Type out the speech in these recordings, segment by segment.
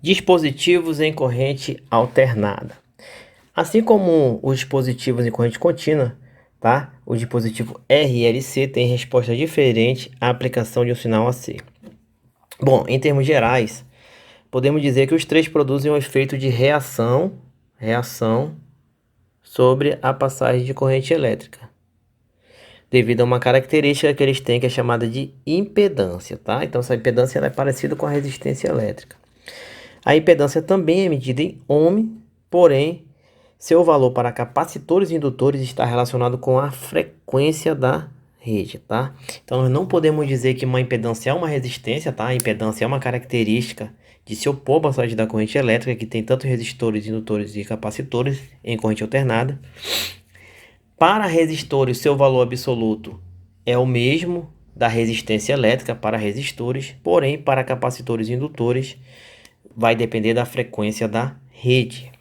Dispositivos em corrente alternada. Assim como os dispositivos em corrente contínua, tá? O dispositivo RLC tem resposta diferente à aplicação de um sinal AC. Bom, em termos gerais, podemos dizer que os três produzem um efeito de reação sobre a passagem de corrente elétrica, devido a uma característica que eles têm que é chamada de impedância, tá? Então essa impedância ela é parecida com a resistência elétrica. A impedância também é medida em ohm, porém seu valor para capacitores e indutores está relacionado com a frequência da rede, tá? Então nós não podemos dizer que uma impedância é uma resistência, tá? A impedância é uma característica de se opor à passagem da corrente elétrica, que tem tanto resistores, indutores e capacitores em corrente alternada. Para resistores, seu valor absoluto é o mesmo da resistência elétrica para resistores, porém para capacitores e indutores vai depender da frequência da rede.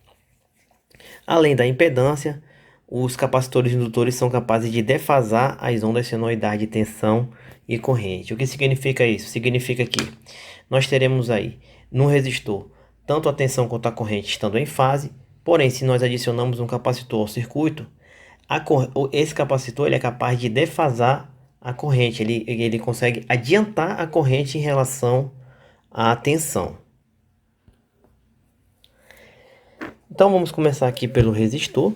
Além da impedância, os capacitores e indutores são capazes de defasar as ondas senoidais de tensão e corrente. O que significa isso? Significa que nós teremos aí no resistor tanto a tensão quanto a corrente estando em fase, porém se nós adicionamos um capacitor ao circuito, esse capacitor ele é capaz de defasar a corrente, ele consegue adiantar a corrente em relação à tensão. Então vamos começar aqui pelo resistor.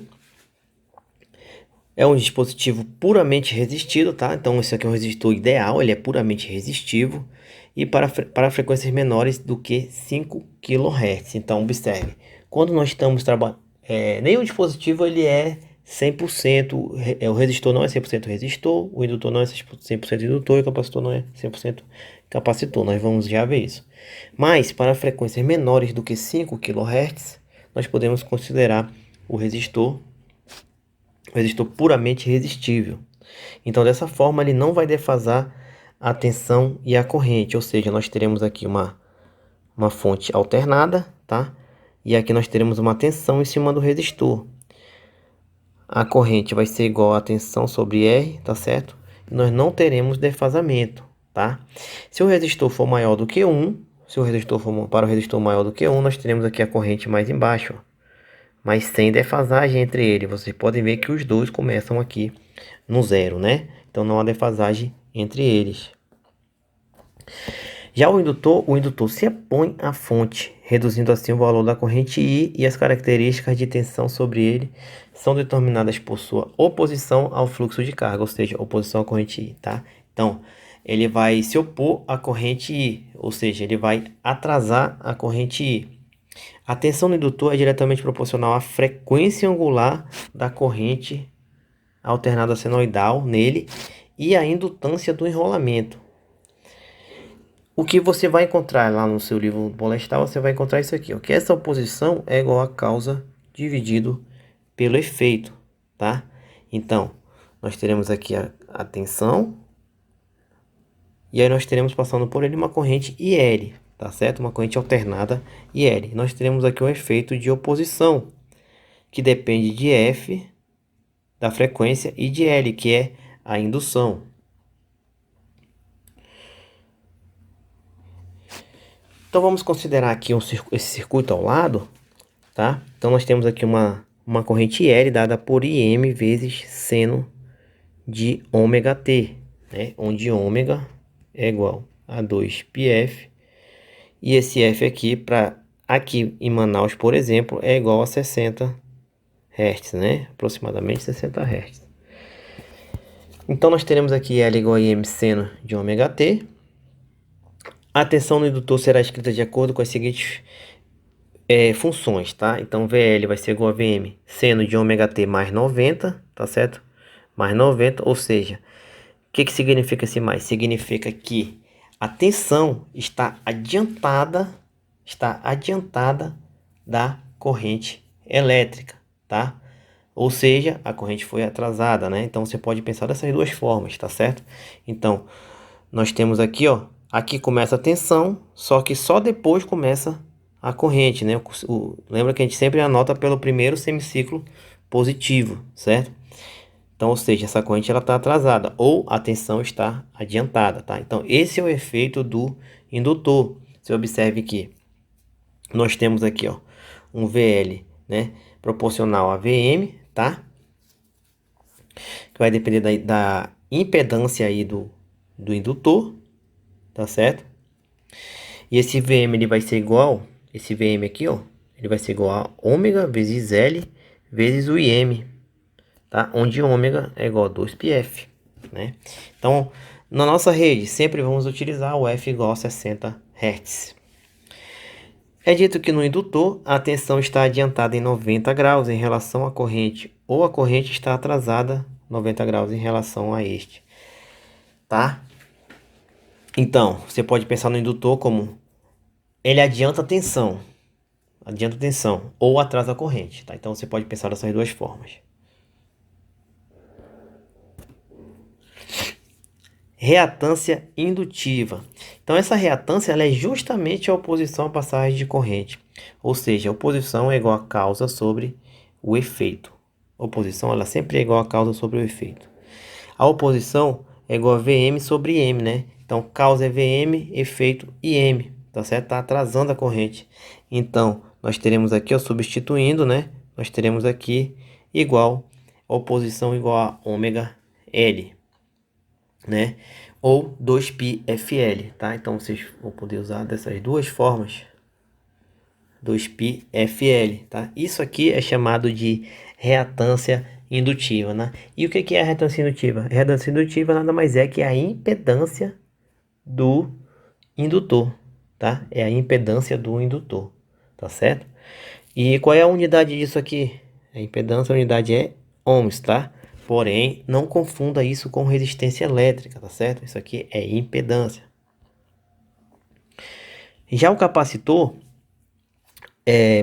É um dispositivo puramente resistido, tá? Então esse aqui é um resistor ideal, ele é puramente resistivo e para frequências menores do que 5 kHz. Então observe, quando nós estamos trabalhando, nenhum dispositivo ele é 100%, o resistor não é 100% resistor, o indutor não é 100% indutor e o capacitor não é 100% capacitor. Nós vamos já ver isso. Mas para frequências menores do que 5 kHz, nós podemos considerar o resistor puramente resistível. Então, dessa forma, ele não vai defasar a tensão e a corrente, ou seja, nós teremos aqui uma fonte alternada, tá? E aqui nós teremos uma tensão em cima do resistor. A corrente vai ser igual a tensão sobre R, tá certo? E nós não teremos defasamento, tá? Se o resistor for maior do que 1, para o resistor maior do que 1, nós teremos aqui a corrente mais embaixo, ó, mas sem defasagem entre eles. Vocês podem ver que os dois começam aqui no zero, né? Então não há defasagem entre eles. Já o indutor se opõe à fonte, reduzindo assim o valor da corrente I, e as características de tensão sobre ele são determinadas por sua oposição ao fluxo de carga, ou seja, oposição à corrente I, tá? Então, ele vai se opor à corrente I, ou seja, ele vai atrasar a corrente I. A tensão do indutor é diretamente proporcional à frequência angular da corrente alternada senoidal nele e à indutância do enrolamento. O que você vai encontrar lá no seu livro Bolestal, você vai encontrar isso aqui, ó, que essa oposição é igual a causa dividido pelo efeito, tá? Então, nós teremos aqui a tensão, e aí nós teremos passando por ele uma corrente IL, tá certo? Uma corrente alternada IL. Nós teremos aqui um efeito de oposição, que depende de F, da frequência, e de L, que é a indução. Então vamos considerar aqui esse circuito ao lado, tá? Então nós temos aqui uma corrente L dada por Im vezes seno de ômega t, né? Onde ômega é igual a 2πf, e esse F aqui em Manaus, por exemplo, é igual a 60 Hz, né? Aproximadamente 60 Hz. Então nós teremos aqui L igual a Im seno de ômega t. A tensão no indutor será escrita de acordo com as seguintes funções, tá? Então VL vai ser igual a Vm seno de ômega t mais 90, tá certo? Mais 90, ou seja, o que significa esse mais? Significa que a tensão está adiantada da corrente elétrica, tá? Ou seja, a corrente foi atrasada, né? Então você pode pensar dessas duas formas, tá certo? Então, nós temos aqui, ó, aqui começa a tensão, só que só depois começa a corrente, né? Lembra que a gente sempre anota pelo primeiro semiciclo positivo, certo? Então, ou seja, essa corrente ela está atrasada ou a tensão está adiantada, tá? Então, esse é o efeito do indutor. Você observe que nós temos aqui, ó, um VL, né, proporcional a VM, tá? Que vai depender da impedância aí do indutor, tá certo? E esse VM ele vai ser igual, esse VM aqui, ó, ele vai ser igual a ômega vezes L vezes o IM, tá? Onde ômega é igual a 2πf, né? Então, na nossa rede, sempre vamos utilizar o F igual a 60 Hz. É dito que no indutor, a tensão está adiantada em 90 graus em relação à corrente, ou a corrente está atrasada 90 graus em relação a este, tá? Então, você pode pensar no indutor como ele adianta a tensão, ou atrasa a corrente, tá? Então, você pode pensar dessas duas formas. Reatância indutiva. Então, essa reatância ela é justamente a oposição à passagem de corrente. Ou seja, a oposição é igual a causa sobre o efeito. A oposição ela sempre é igual a causa sobre o efeito. A oposição é igual a Vm sobre M, né? Então, causa é Vm, efeito IM, tá certo? Está atrasando a corrente. Então, nós teremos aqui, ó, substituindo, né? Nós teremos aqui igual, oposição igual a ômega L, né? Ou 2πfL, tá? Então vocês vão poder usar dessas duas formas. 2πfL, tá? Isso aqui é chamado de reatância indutiva, né? E o que é a reatância indutiva? A reatância indutiva nada mais é que a impedância do indutor, tá? É a impedância do indutor, tá certo? E qual é a unidade disso aqui? A impedância, a unidade é ohms, tá? Porém, não confunda isso com resistência elétrica, tá certo? Isso aqui é impedância. Já o capacitor,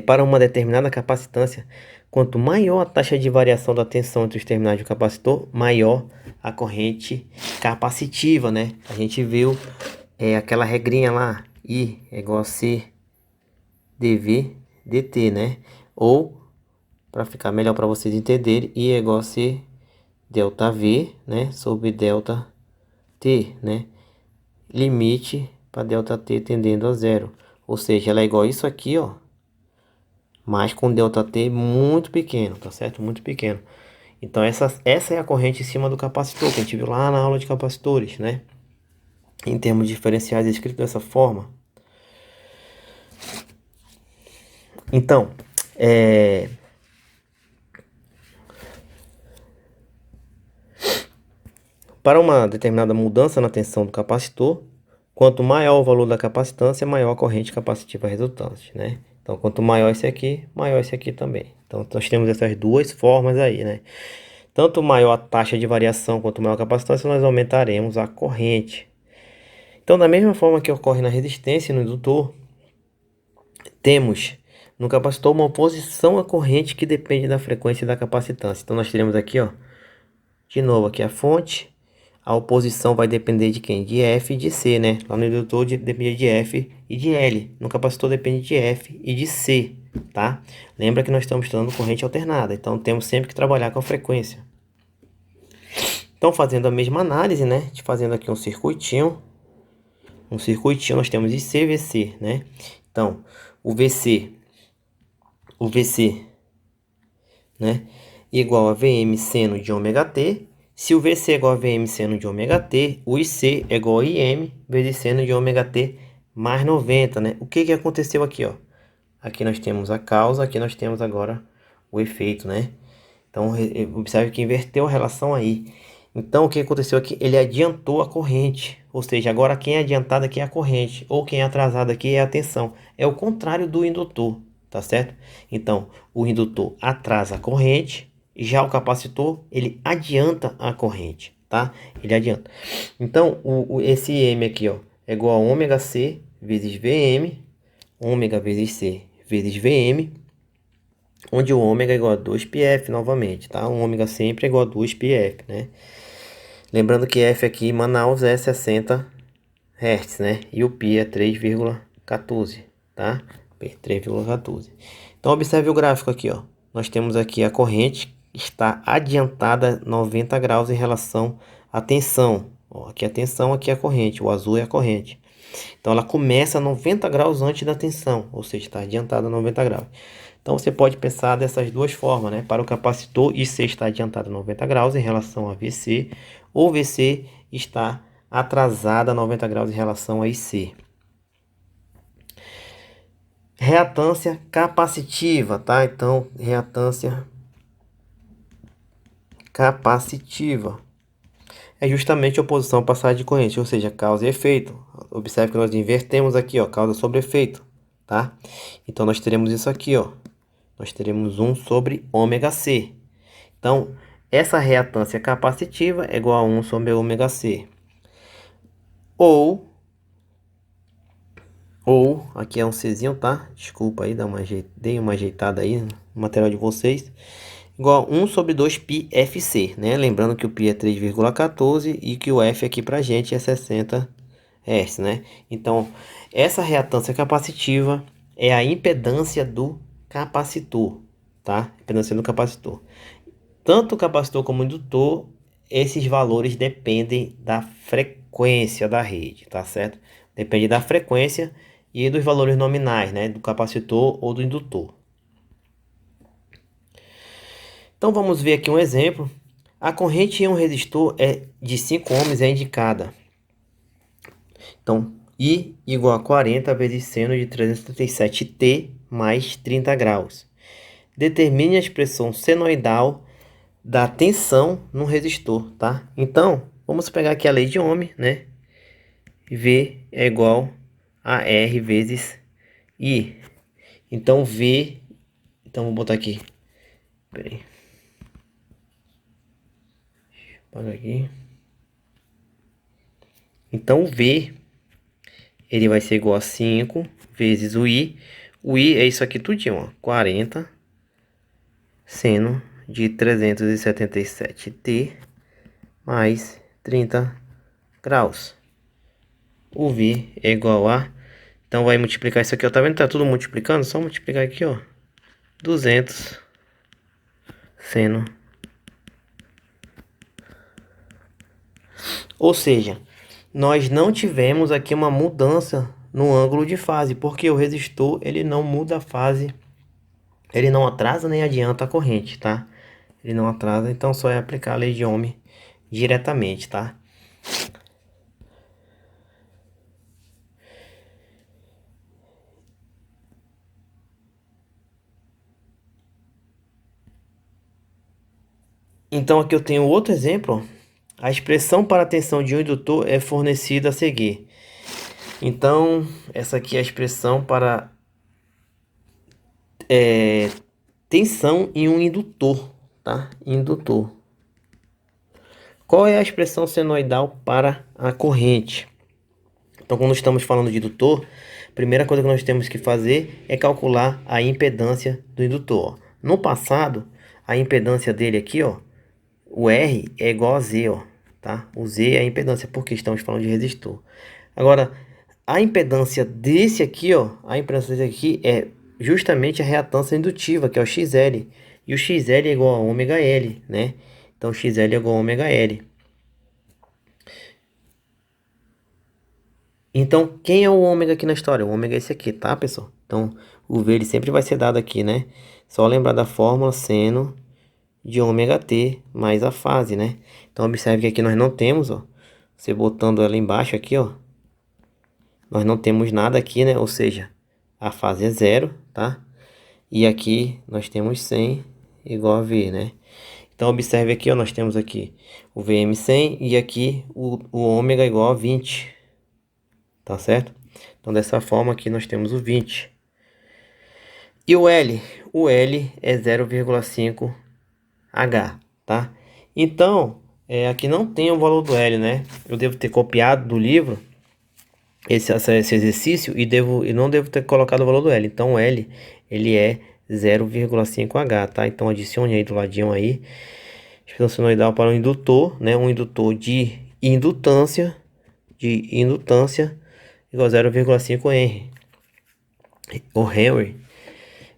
para uma determinada capacitância, quanto maior a taxa de variação da tensão entre os terminais do capacitor, maior a corrente capacitiva, né? A gente viu aquela regrinha lá, I é igual a C dV dt, né? Ou, para ficar melhor para vocês entenderem, I é igual a C delta V, né, sobre delta T, né, limite para delta T tendendo a zero, ou seja, ela é igual a isso aqui, ó, mas com delta T muito pequeno, tá certo? Muito pequeno. Então essa é a corrente em cima do capacitor, que a gente viu lá na aula de capacitores, né, em termos diferenciais escrito dessa forma. Então, para uma determinada mudança na tensão do capacitor, quanto maior o valor da capacitância, maior a corrente capacitiva resultante, né? Então, quanto maior esse aqui, maior esse aqui também. Então, nós temos essas duas formas aí, né? Tanto maior a taxa de variação quanto maior a capacitância, nós aumentaremos a corrente. Então, da mesma forma que ocorre na resistência e no indutor, temos no capacitor uma oposição à corrente que depende da frequência da capacitância. Então, nós teremos aqui, ó, de novo aqui a fonte. A oposição vai depender de quem? De F e de C, né? Lá no indutor depende de F e de L. No capacitor depende de F e de C, tá? Lembra que nós estamos estudando corrente alternada, então temos sempre que trabalhar com a frequência. Então, fazendo a mesma análise, né? Fazendo aqui um circuitinho. Nós temos IC, VC, né? Então, o VC, né? Igual a VM seno de ômega T. Se o VC é igual a VM seno de ômega T, o IC é igual a IM vezes seno de ômega T mais 90, né? O que aconteceu aqui, ó? Aqui nós temos a causa, aqui nós temos agora o efeito, né? Então, observe que inverteu a relação aí. Então, o que aconteceu aqui? Ele adiantou a corrente. Ou seja, agora quem é adiantado aqui é a corrente, ou quem é atrasado aqui é a tensão. É o contrário do indutor, tá certo? Então, o indutor atrasa a corrente. Já o capacitor, ele adianta a corrente, tá? Ele adianta. Então, esse M aqui, ó, é igual a ômega C vezes Vm, ômega vezes C vezes Vm, onde o ômega é igual a 2πf novamente, tá? O ômega sempre é igual a 2πf, né? Lembrando que F aqui em Manaus é 60 Hz, né? E o π é 3,14, tá? 3,14. Então, observe o gráfico aqui, ó. Nós temos aqui a corrente está adiantada 90 graus em relação à tensão. Ó, aqui a tensão, aqui a corrente. O azul é a corrente. Então ela começa a 90 graus antes da tensão, ou seja, está adiantada a 90 graus. Então você pode pensar dessas duas formas, né? Para o capacitor, IC está adiantado a 90 graus em relação a VC, ou VC está atrasada a 90 graus em relação a IC. Reatância capacitiva, tá? Então, reatância capacitiva é justamente a oposição à passagem de corrente, ou seja, causa e efeito. Observe que nós invertemos aqui, ó, causa sobre efeito, tá? Então, nós teremos isso aqui, ó. Nós teremos 1 sobre ômega C. Então, essa reatância capacitiva é igual a 1 sobre ômega C. Ou, aqui é um Czinho, tá? Desculpa aí, dei uma ajeitada aí no material de vocês. Igual a 1 sobre 2 π FC, né? Lembrando que o π é 3,14 e que o F aqui pra gente é 60 Hz, né? Então, essa reatância capacitiva é a impedância do capacitor, tá? Impedância do capacitor. Tanto o capacitor como o indutor, esses valores dependem da frequência da rede, tá certo? Depende da frequência e dos valores nominais, né? Do capacitor ou do indutor. Então vamos ver aqui um exemplo. A corrente em um resistor de 5 ohms é indicada. Então, I igual a 40 vezes seno de 337T mais 30 graus. Determine a expressão senoidal da tensão no resistor, tá? Então, vamos pegar aqui a lei de Ohm, né? V é igual a R vezes I. Então, V... Então, vou botar aqui. Peraí. Apaga aqui. Então, o V, ele vai ser igual a 5 vezes o I. O I é isso aqui tudinho, ó. 40 seno de 377T mais 30 graus. O V é igual a... Então, vai multiplicar isso aqui, ó. Tá vendo? Tá tudo multiplicando. Só multiplicar aqui, ó. 200 seno. Ou seja, nós não tivemos aqui uma mudança no ângulo de fase, porque o resistor ele não muda a fase, ele não atrasa nem adianta a corrente, tá? Ele não atrasa, então só é aplicar a lei de Ohm diretamente, tá? Então aqui eu tenho outro exemplo, ó. A expressão para a tensão de um indutor é fornecida a seguir. Então, essa aqui é a expressão para tensão em um indutor, tá? Indutor. Qual é a expressão senoidal para a corrente? Então, quando estamos falando de indutor, a primeira coisa que nós temos que fazer é calcular a impedância do indutor. No passado, a impedância dele aqui, ó, o R é igual a Z, ó, tá? O Z é a impedância, porque estamos falando de resistor. Agora, a impedância desse aqui, ó, a impedância desse aqui é justamente a reatância indutiva, que é o XL. E o XL é igual a ômega L, né? Então, XL é igual a ômega L. Então, quem é o ômega aqui na história? O ômega é esse aqui, tá, pessoal? Então, o V ele sempre vai ser dado aqui, né? Só lembrar da fórmula seno de ômega t mais a fase, né? Então, observe que aqui nós não temos, ó. Você botando ela embaixo aqui, ó. Nós não temos nada aqui, né? Ou seja, a fase é zero, tá? E aqui nós temos 100 igual a V, né? Então, observe aqui, ó. Nós temos aqui o VM 100 e aqui o ômega igual a 20. Tá certo? Então, dessa forma aqui nós temos o 20. E o L? O L é 0,5 H, tá? Então, aqui não tem o valor do L, né? Eu devo ter copiado do livro esse exercício e não devo ter colocado o valor do L. Então, o L, ele é 0,5 H, tá? Então, adicione aí do ladinho aí. Expressão senoidal para um indutor, né? Um indutor de indutância igual a 0,5 Henry. Ou Henry.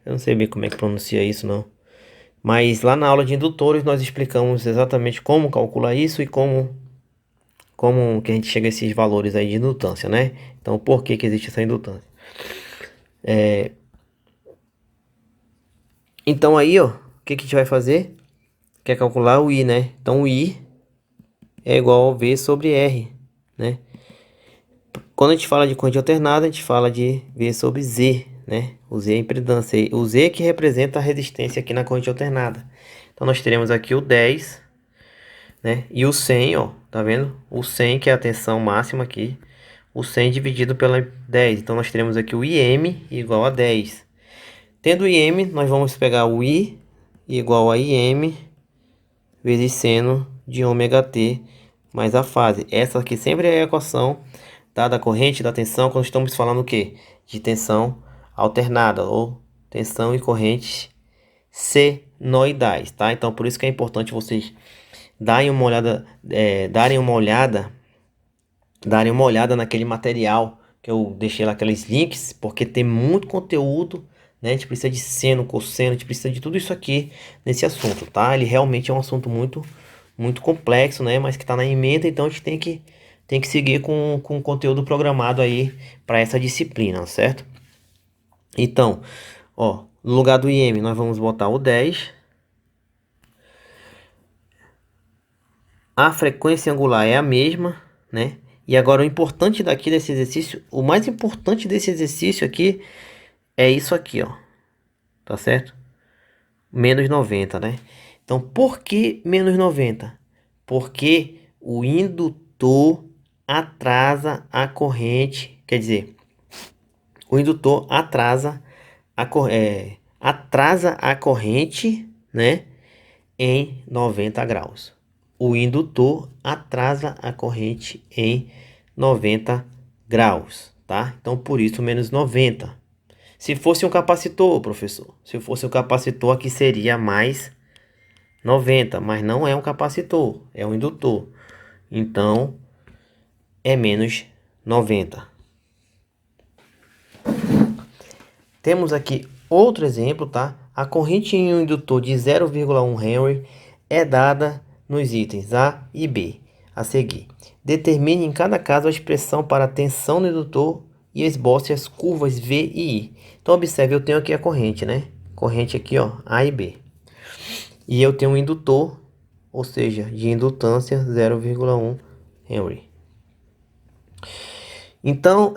Eu não sei bem como é que pronuncia isso, não. Mas lá na aula de indutores nós explicamos exatamente como calcular isso e como como que a gente chega a esses valores aí de indutância, né? Então, por que que existe essa indutância? Então aí, ó, o que que a gente vai fazer? Quer calcular o I, né? Então o I é igual a V sobre R, né? Quando a gente fala de corrente alternada, a gente fala de V sobre Z, né? O Z é a impedância, o Z que representa a resistência aqui na corrente alternada. Então nós teremos aqui o 10, né? E o 100, ó, tá vendo? O 100 que é a tensão máxima aqui, o 100 dividido pela 10. Então nós teremos aqui o IM igual a 10. Tendo o IM, nós vamos pegar o I igual a IM vezes seno de ômega t mais a fase. Essa aqui sempre é a equação da corrente da tensão quando estamos falando o quê? De tensão alternada ou tensão e correntes senoidais, tá? Então por isso que é importante vocês darem uma olhada, darem uma olhada naquele material que eu deixei lá, aqueles links, porque tem muito conteúdo, né? A gente precisa de seno, cosseno, a gente precisa de tudo isso aqui nesse assunto, tá? Ele realmente é um assunto muito complexo, né? Mas que está na ementa, então a gente tem que seguir com o conteúdo programado aí para essa disciplina, certo? Então, ó, no lugar do IM nós vamos botar o 10. A frequência angular é a mesma, né? E agora o importante daqui desse exercício, o mais importante desse exercício aqui é isso aqui, ó. Tá certo? Menos 90, né? Então, por que menos 90? Porque o indutor atrasa a corrente, quer dizer, o indutor atrasa a corrente, né, em 90 graus. O indutor atrasa a corrente em 90 graus, tá? Então, por isso, menos 90. Se fosse um capacitor, professor, se fosse um capacitor, aqui seria mais 90, mas não é um capacitor, é um indutor. Então, é menos 90. Temos aqui outro exemplo, tá? A corrente em um indutor de 0,1 Henry é dada nos itens A e B. A seguir, determine em cada caso a expressão para a tensão no indutor e esboce as curvas V e I. Então, observe, eu tenho aqui a corrente, né? Corrente aqui, ó, A e B. E eu tenho um indutor, ou seja, de indutância 0,1 Henry. Então,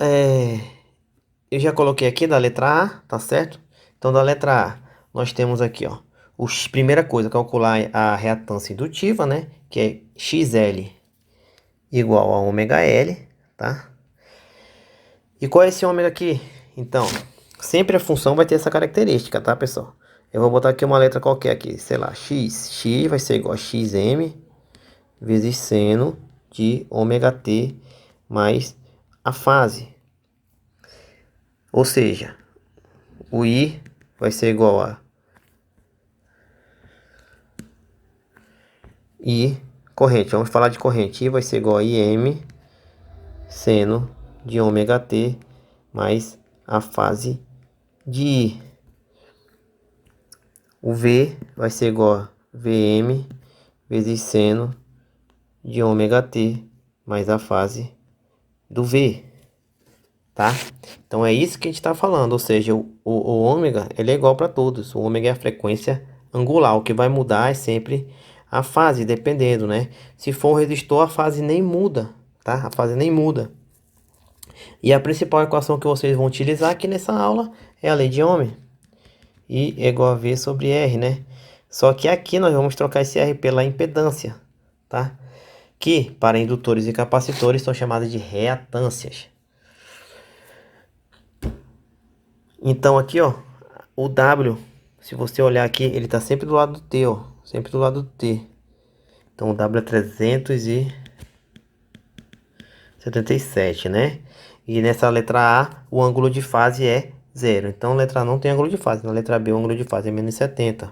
eu já coloquei aqui da letra A, tá certo? Então, da letra A, nós temos aqui, ó, primeira coisa, calcular a reatância indutiva, né? Que é XL igual a ômega L, tá? E qual é esse ômega aqui? Então, sempre a função vai ter essa característica, tá, pessoal? Eu vou botar aqui uma letra qualquer aqui, sei lá, X. X vai ser igual a XM vezes seno de ômega t mais a fase. Ou seja, o I vai ser igual a I corrente. Vamos falar de corrente. I vai ser igual a IM seno de ômega t mais a fase de I. O V vai ser igual a VM vezes seno de ômega t mais a fase do V, tá? Então é isso que a gente está falando, ou seja, o ômega ele é igual para todos. O ômega é a frequência angular, o que vai mudar é sempre a fase, dependendo, né? Se for um resistor, a fase nem muda, tá? A fase nem muda. E a principal equação que vocês vão utilizar aqui nessa aula é a lei de Ohm. I é igual a V sobre R, né? Só que aqui nós vamos trocar esse R pela impedância, tá? Que para indutores e capacitores são chamadas de reatâncias. Então aqui, ó, o W, se você olhar aqui, ele tá sempre do lado do T, ó, sempre do lado do T. Então o W é 377, né? E nessa letra A, o ângulo de fase é 0. Então, letra A não tem ângulo de fase. Na letra B, o ângulo de fase é menos 70.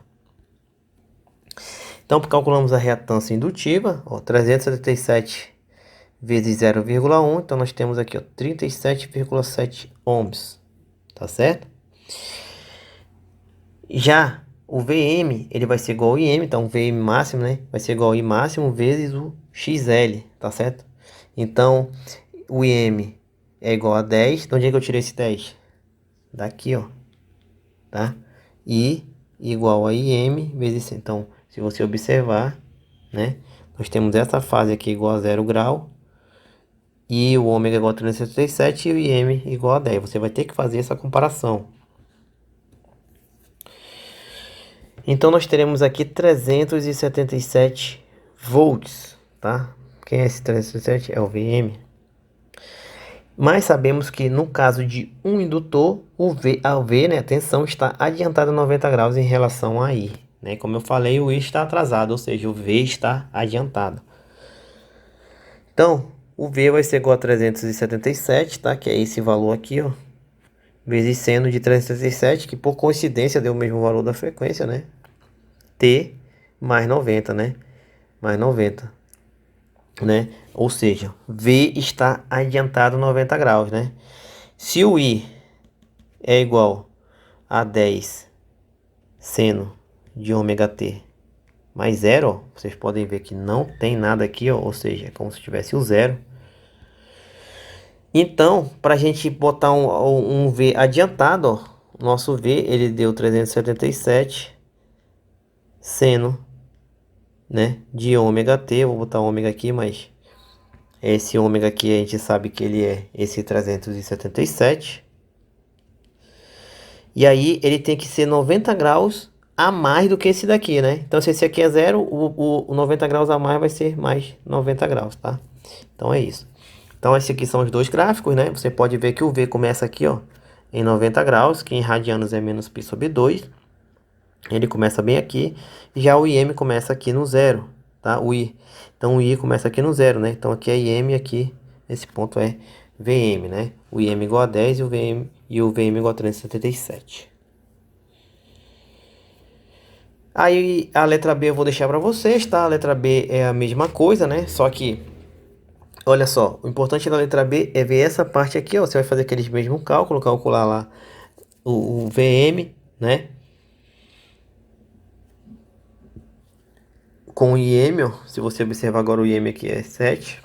Então, calculamos a reatância indutiva, ó, 377 vezes 0,1. Então, nós temos aqui, ó, 37,7 ohms. Tá certo? Já o VM, ele vai ser igual ao IM. Então, o VM máximo, né? Vai ser igual ao I máximo vezes o XL. Tá certo? Então, o IM é igual a 10. De onde é que eu tirei esse 10? Daqui, ó. Tá? I igual a IM vezes 100. Então, se você observar, né? Nós temos essa fase aqui igual a 0 grau. E o ômega igual a 377 e o IM igual a 10. Você vai ter que fazer essa comparação. Então, nós teremos aqui 377 volts, tá? Quem é esse 377? É o VM. Mas sabemos que no caso de um indutor, a V, né, a tensão está adiantada 90 graus em relação a I. Né? Como eu falei, o I está atrasado, ou seja, o V está adiantado. Então, o V vai ser igual a 377, tá? Que é esse valor aqui, ó. Vezes seno de 377, que por coincidência deu o mesmo valor da frequência, né? T mais 90, né? Mais 90, né? Ou seja, V está adiantado 90 graus, né? Se o I é igual a 10 seno de ômega t mais 0, ó, vocês podem ver que não tem nada aqui, ó, ou seja, é como se tivesse o zero. Então, para a gente botar um V adiantado, ó, o nosso V ele deu 377 seno, né, de ômega t. Eu vou botar ômega aqui, mas esse ômega aqui a gente sabe que ele é esse 377. E aí ele tem que ser 90 graus a mais do que esse daqui, né? Então se esse aqui é 0, o 90 graus a mais vai ser mais 90 graus, tá? Então é isso. Então esses aqui são os dois gráficos, né? Você pode ver que o V começa aqui, ó, em 90 graus, que em radianos é menos π sobre 2. Ele começa bem aqui. Já o IM começa aqui no zero, tá? O I. Então o I começa aqui no zero, né? Então aqui é IM, aqui esse ponto é VM, né? O IM igual a 10 e o VM igual a 377. Aí a letra B eu vou deixar para vocês, tá? A letra B é a mesma coisa, né? Só que, olha só, o importante da letra B é ver essa parte aqui, ó. Você vai fazer aqueles mesmos cálculos, calcular lá o VM, né? Com o IM, ó. Se você observar agora o IM aqui é 7.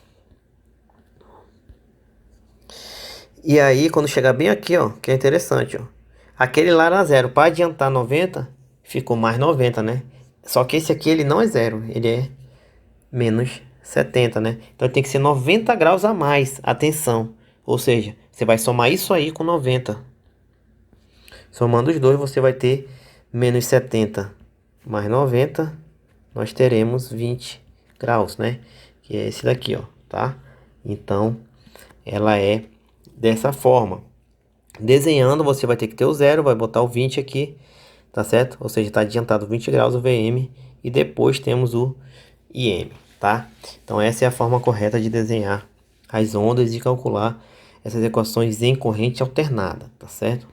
E aí, quando chegar bem aqui, ó, que é interessante, ó. Aquele lá era 0. Para adiantar 90, ficou mais 90, né? Só que esse aqui, ele não é 0. Ele é menos 70, né? Então, tem que ser 90 graus a mais. Atenção. Ou seja, você vai somar isso aí com 90. Somando os dois, você vai ter menos 70 mais 90. Nós teremos 20 graus, né? Que é esse daqui, ó, tá? Então, ela é dessa forma. Desenhando, você vai ter que ter o 0, vai botar o 20 aqui, tá certo? Ou seja, está adiantado 20 graus o VM e depois temos o IM, tá? Então essa é a forma correta de desenhar as ondas e calcular essas equações em corrente alternada, tá certo?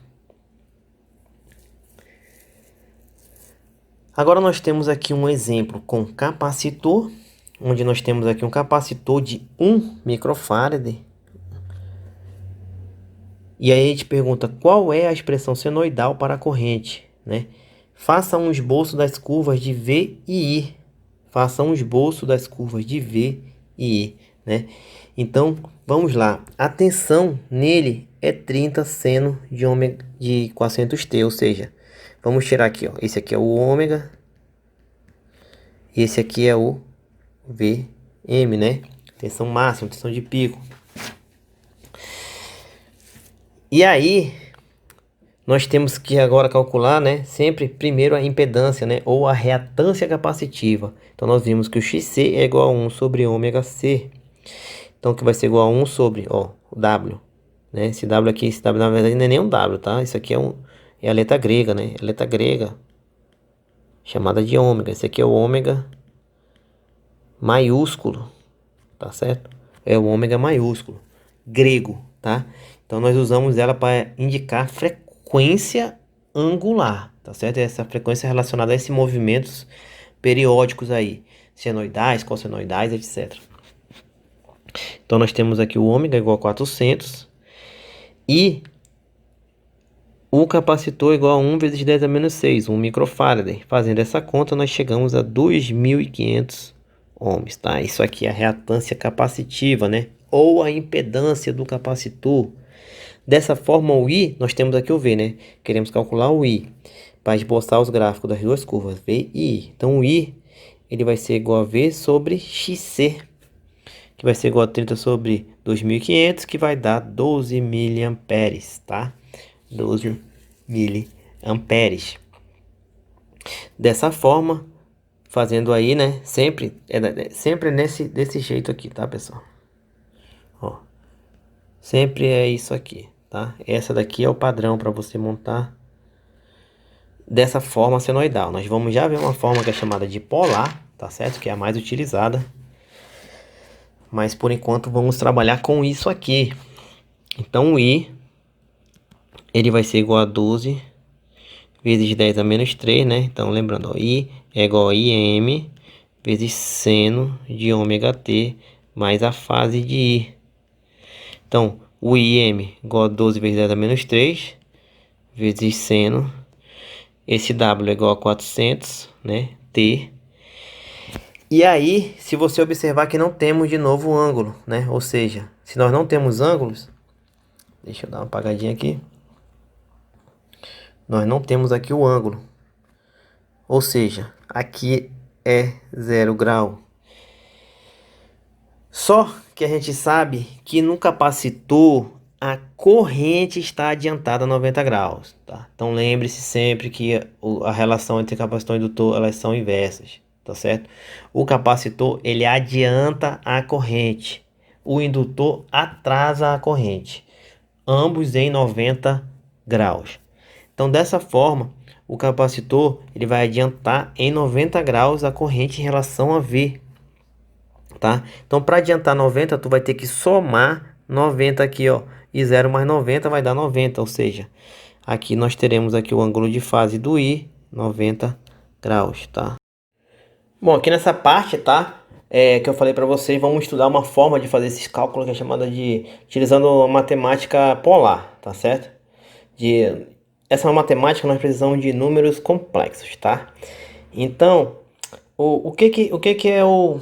Agora nós temos aqui um exemplo com capacitor, onde nós temos aqui um capacitor de 1 microfarad. E aí a gente pergunta qual é a expressão senoidal para a corrente, né? Faça um esboço das curvas de V e I. Faça um esboço das curvas de V e I, né? Então, vamos lá. A tensão nele é 30 seno de ômega de 400T, ou seja, vamos tirar aqui, ó. Esse aqui é o ômega. Esse aqui é o VM, né? Tensão máxima, tensão de pico. E aí, nós temos que agora calcular, né? Sempre primeiro a impedância, né? Ou a reatância capacitiva. Então, nós vimos que o XC é igual a 1 sobre ômega C. Então, que vai ser igual a 1 sobre, ó, o W. Né? Esse W aqui, esse W na verdade não é nem um W, tá? Isso aqui é a letra grega, né? A letra grega chamada de ômega. Esse aqui é o ômega maiúsculo, tá certo? É o ômega maiúsculo, grego, tá? Então nós usamos ela para indicar frequência angular, tá certo? Essa frequência é relacionada a esses movimentos periódicos aí, senoidais, cossenoidais, etc. Então nós temos aqui o ômega igual a 400 e o capacitor igual a 1 vezes 10 a menos 6, 1 microfarad. Fazendo essa conta, nós chegamos a 2.500 ohms, tá? Isso aqui é a reatância capacitiva, né? ou a impedância do capacitor. Dessa forma, o I, nós temos aqui o V, né? Queremos calcular o I para esboçar os gráficos das duas curvas, V e I. Então, o I, ele vai ser igual a V sobre XC, que vai ser igual a 30 sobre 2.500, que vai dar 12 miliamperes, tá? 12 miliamperes. Dessa forma, fazendo aí, né? Sempre desse jeito aqui, tá, pessoal? Ó, sempre é isso aqui, tá? Essa daqui é o padrão para você montar dessa forma senoidal. Nós vamos já ver uma forma que é chamada de polar, tá certo? Que é a mais utilizada. Mas por enquanto vamos trabalhar com isso aqui. Então o I, ele vai ser igual a 12 vezes 10 a menos 3, né? Então lembrando, ó, I é igual a IM vezes seno de ômega t mais a fase de I. Então o IM igual a 12 vezes 10 a menos 3 vezes seno. Esse W é igual a 400, né? T. E aí, se você observar que não temos de novo o ângulo, né? Ou seja, se nós não temos ângulos, deixa eu dar uma apagadinha aqui. Nós não temos aqui o ângulo. Ou seja, aqui é 0 grau. Só que a gente sabe que no capacitor a corrente está adiantada a 90 graus, tá? Então lembre-se sempre que a relação entre capacitor e indutor, elas são inversas, tá certo? O capacitor, ele adianta a corrente. O indutor atrasa a corrente. Ambos em 90 graus. Então dessa forma, o capacitor, ele vai adiantar em 90 graus a corrente em relação a V. Tá? Então, para adiantar 90, tu vai ter que somar 90 aqui, ó. E 0 mais 90 vai dar 90, ou seja, aqui nós teremos aqui o ângulo de fase do I, 90 graus, tá? Bom, aqui nessa parte, tá? Que eu falei para vocês, vamos estudar uma forma de fazer esses cálculos que é chamada de utilizando a matemática polar, tá certo? Essa é uma matemática, nós precisamos de números complexos, tá? Então, o que que é um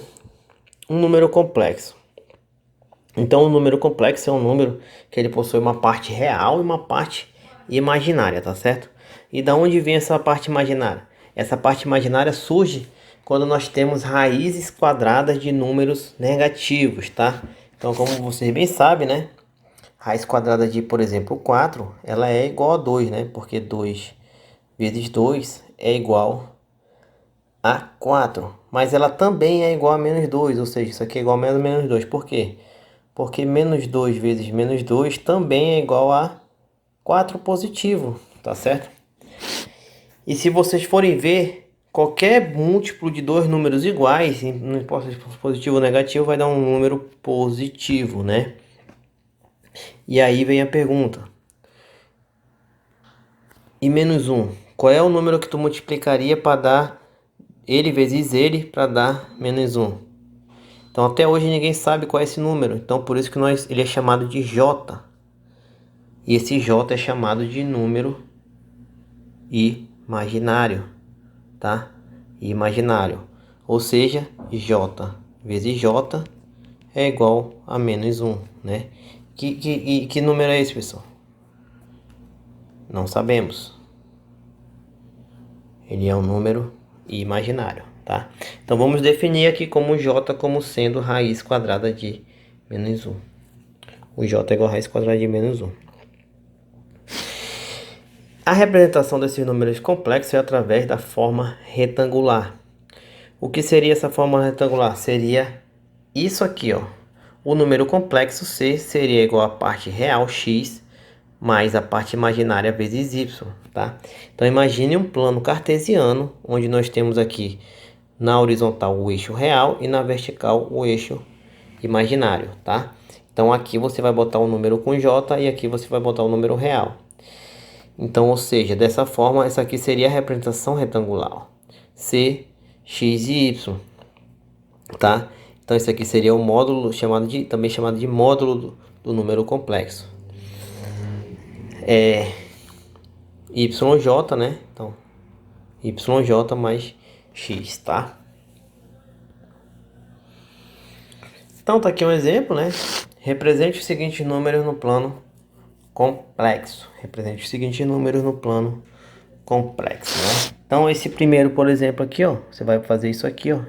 número complexo? Então, um número complexo é um número que ele possui uma parte real e uma parte imaginária, tá certo? E da onde vem essa parte imaginária? Essa parte imaginária surge quando nós temos raízes quadradas de números negativos, tá? Então, como vocês bem sabem, né? Raiz quadrada de, por exemplo, 4, ela é igual a 2, né? Porque 2 vezes 2 é igual a 4. Mas ela também é igual a menos 2, ou seja, isso aqui é igual a menos 2. Por quê? Porque menos 2 vezes menos 2 também é igual a 4 positivo, tá certo? E se vocês forem ver, qualquer múltiplo de dois números iguais, não importa se for positivo ou negativo, vai dar um número positivo, né? E aí vem a pergunta. E menos 1, qual é o número que tu multiplicaria para dar ele vezes ele para dar menos 1? Então até hoje ninguém sabe qual é esse número. Então por isso que ele é chamado de J. E esse J é chamado de número imaginário, tá? Imaginário. Ou seja, J vezes J é igual a menos 1, né? Que número é esse, pessoal? Não sabemos. Ele é um número imaginário, tá? Então vamos definir aqui como J como sendo raiz quadrada de menos 1. O J é igual a raiz quadrada de menos 1. A representação desses números complexos é através da forma retangular. O que seria essa forma retangular? Seria isso aqui, ó. O número complexo C seria igual à parte real x mais a parte imaginária vezes y, tá? Então imagine um plano cartesiano, onde nós temos aqui na horizontal o eixo real e na vertical o eixo imaginário, tá? Então aqui você vai botar o número com J e aqui você vai botar o número real. Então, ou seja, dessa forma, essa aqui seria a representação retangular, ó. C, x e y, tá? Então isso aqui seria o módulo também chamado de módulo do número complexo. YJ, né? Então, YJ mais X, tá? Então tá aqui um exemplo, né? Represente os seguintes números no plano complexo. Represente os seguintes números no plano complexo, né? Então, esse primeiro, por exemplo, aqui, ó. Você vai fazer isso aqui, ó.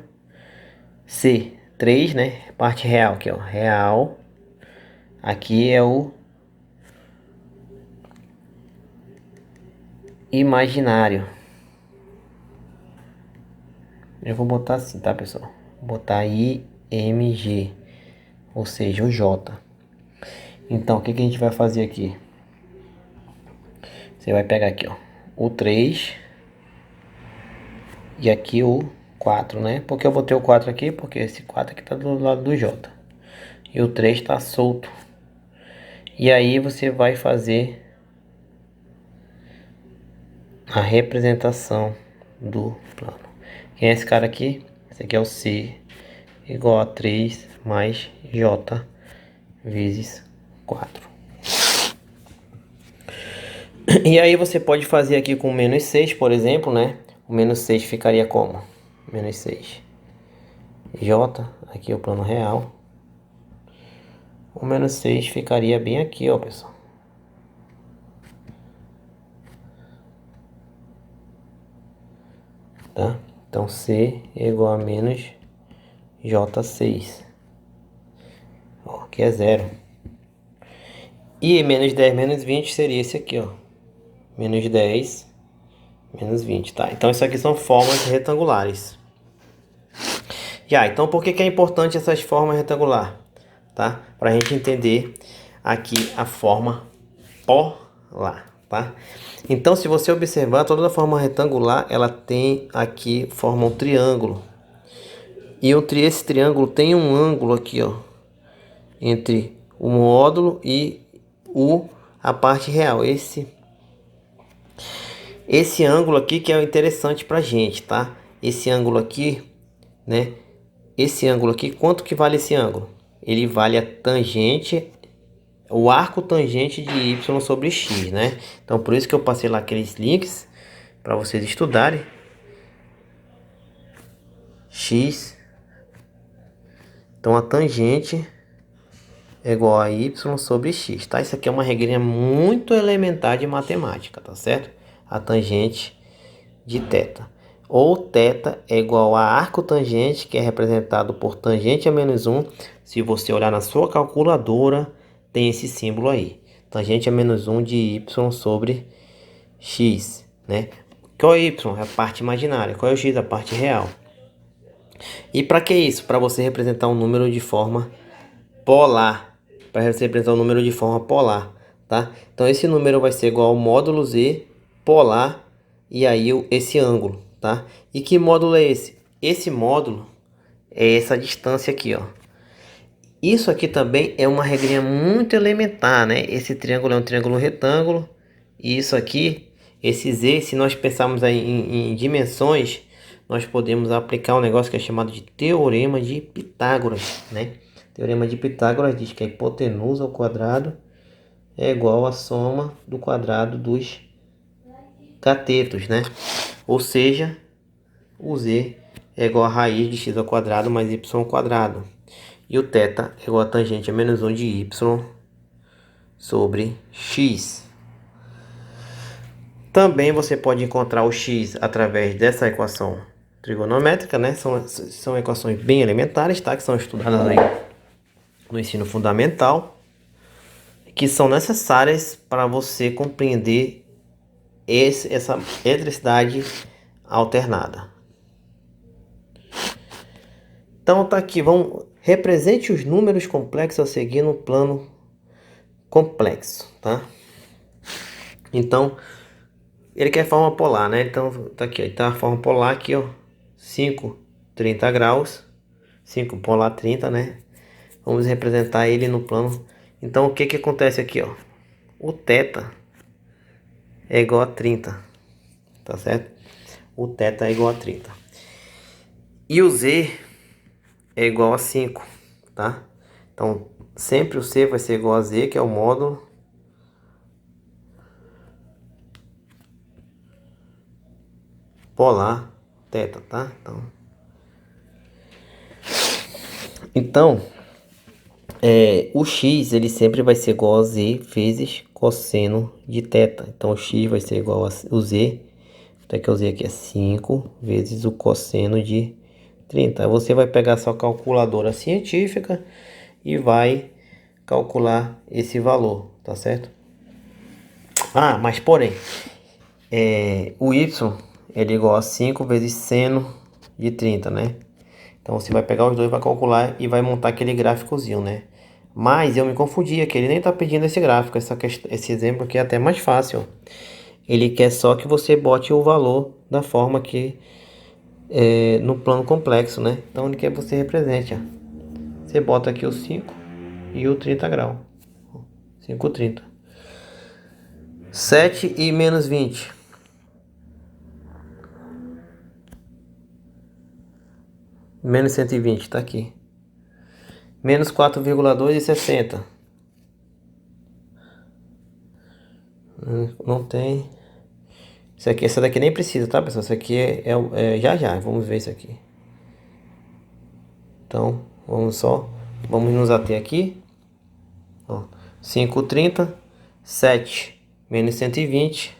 C, 3, né? Parte real aqui, ó. Real. Aqui é o imaginário. Eu vou botar assim, tá, pessoal? Vou botar IMG, ou seja, o J. Então, o que que a gente vai fazer aqui? Você vai pegar aqui, ó, o 3 e aqui o 4, né? Porque eu botei o 4 aqui, porque esse 4 aqui tá do lado do J. E o 3 tá solto. E aí você vai fazer a representação do plano. Quem é esse cara aqui? Esse aqui é o C, igual a 3 mais J vezes 4. E aí você pode fazer aqui com menos 6, por exemplo, né? O menos 6 ficaria como? Menos 6. J, aqui é o plano real. O menos 6 ficaria bem aqui, ó, pessoal. Tá? Então C é igual a menos J6. Ó, aqui é 0. E menos 10 menos 20 seria esse aqui, ó. Menos 10 menos 20, tá? Então isso aqui são formas retangulares. Então por que que é importante essas formas retangulares? Tá? Para a gente entender aqui a forma polar, tá? Então, se você observar, toda forma retangular, ela tem aqui, forma um triângulo. E esse triângulo tem um ângulo aqui, ó, entre o módulo e a parte real. Esse ângulo aqui que é interessante pra gente, tá? Esse ângulo aqui, né? Esse ângulo aqui, quanto que vale esse ângulo? Ele vale a tangente, o arco tangente de y sobre x, né? Então, por isso que eu passei lá aqueles links para vocês estudarem. X, então a tangente é igual a y sobre x, tá? Isso aqui é uma regrinha muito elementar de matemática, tá certo? A tangente de θ. Ou θ é igual a arco tangente, que é representado por tangente a menos 1. Se você olhar na sua calculadora, tem esse símbolo aí. Tangente a menos 1 de y sobre x, né? Qual é y? É a parte imaginária. Qual é o x? A parte real. E para que isso? Para você representar um número de forma polar. Para você representar um número de forma polar, tá? Então esse número vai ser igual ao módulo z polar e aí esse ângulo, tá? E que módulo é esse? Esse módulo é essa distância aqui, ó. Isso aqui também é uma regrinha muito elementar, né? Esse triângulo é um triângulo retângulo. E isso aqui, esse z, se nós pensarmos aí em dimensões, nós podemos aplicar um negócio que é chamado de Teorema de Pitágoras, né? Teorema de Pitágoras diz que a hipotenusa ao quadrado é igual à soma do quadrado dos catetos, né? Ou seja, o z é igual a raiz de x ao quadrado mais y ao quadrado. E o θ é igual a tangente a menos 1 de y sobre x. Também você pode encontrar o x através dessa equação trigonométrica, né? São equações bem elementares, tá? Que são estudadas aí no ensino fundamental, que são necessárias para você compreender essa eletricidade alternada. Então tá aqui, represente os números complexos a seguir no plano complexo, tá? Então, ele quer forma polar, né? Então, tá aqui, ó, tá a forma polar aqui, ó, 5, 30 graus, 5 polar 30, né? Vamos representar ele no plano. Então, o que que acontece aqui, ó? O θ é igual a 30, tá certo? O θ é igual a 30. E o z é igual a 5, tá? Então, sempre o c vai ser igual a z, que é o módulo polar θ, tá? Então, o x ele sempre vai ser igual a z vezes cosseno de θ. Então o x vai ser igual a o z, até que eu z aqui é 5 vezes o cosseno de 30. Aí você vai pegar sua calculadora científica e vai calcular esse valor, tá certo? Ah, mas porém, o y ele é igual a 5 vezes seno de 30, né? Então você vai pegar os dois, vai calcular e vai montar aquele gráficozinho, né? Mas eu me confundi aqui, ele nem tá pedindo esse gráfico, esse exemplo aqui é até mais fácil. Ele quer só que você bote o valor da forma que no plano complexo, né? Então ele quer que você represente, ó. Você bota aqui o 5 e o 30 graus. 5, 30. 7 e menos 20. Menos 120, tá aqui. Menos 4,2 e 60. Não tem. Isso aqui, essa daqui nem precisa, tá, pessoal? Isso aqui já. Vamos ver isso aqui. Então, vamos nos ater aqui. Ó, 5,30, 7 menos 120.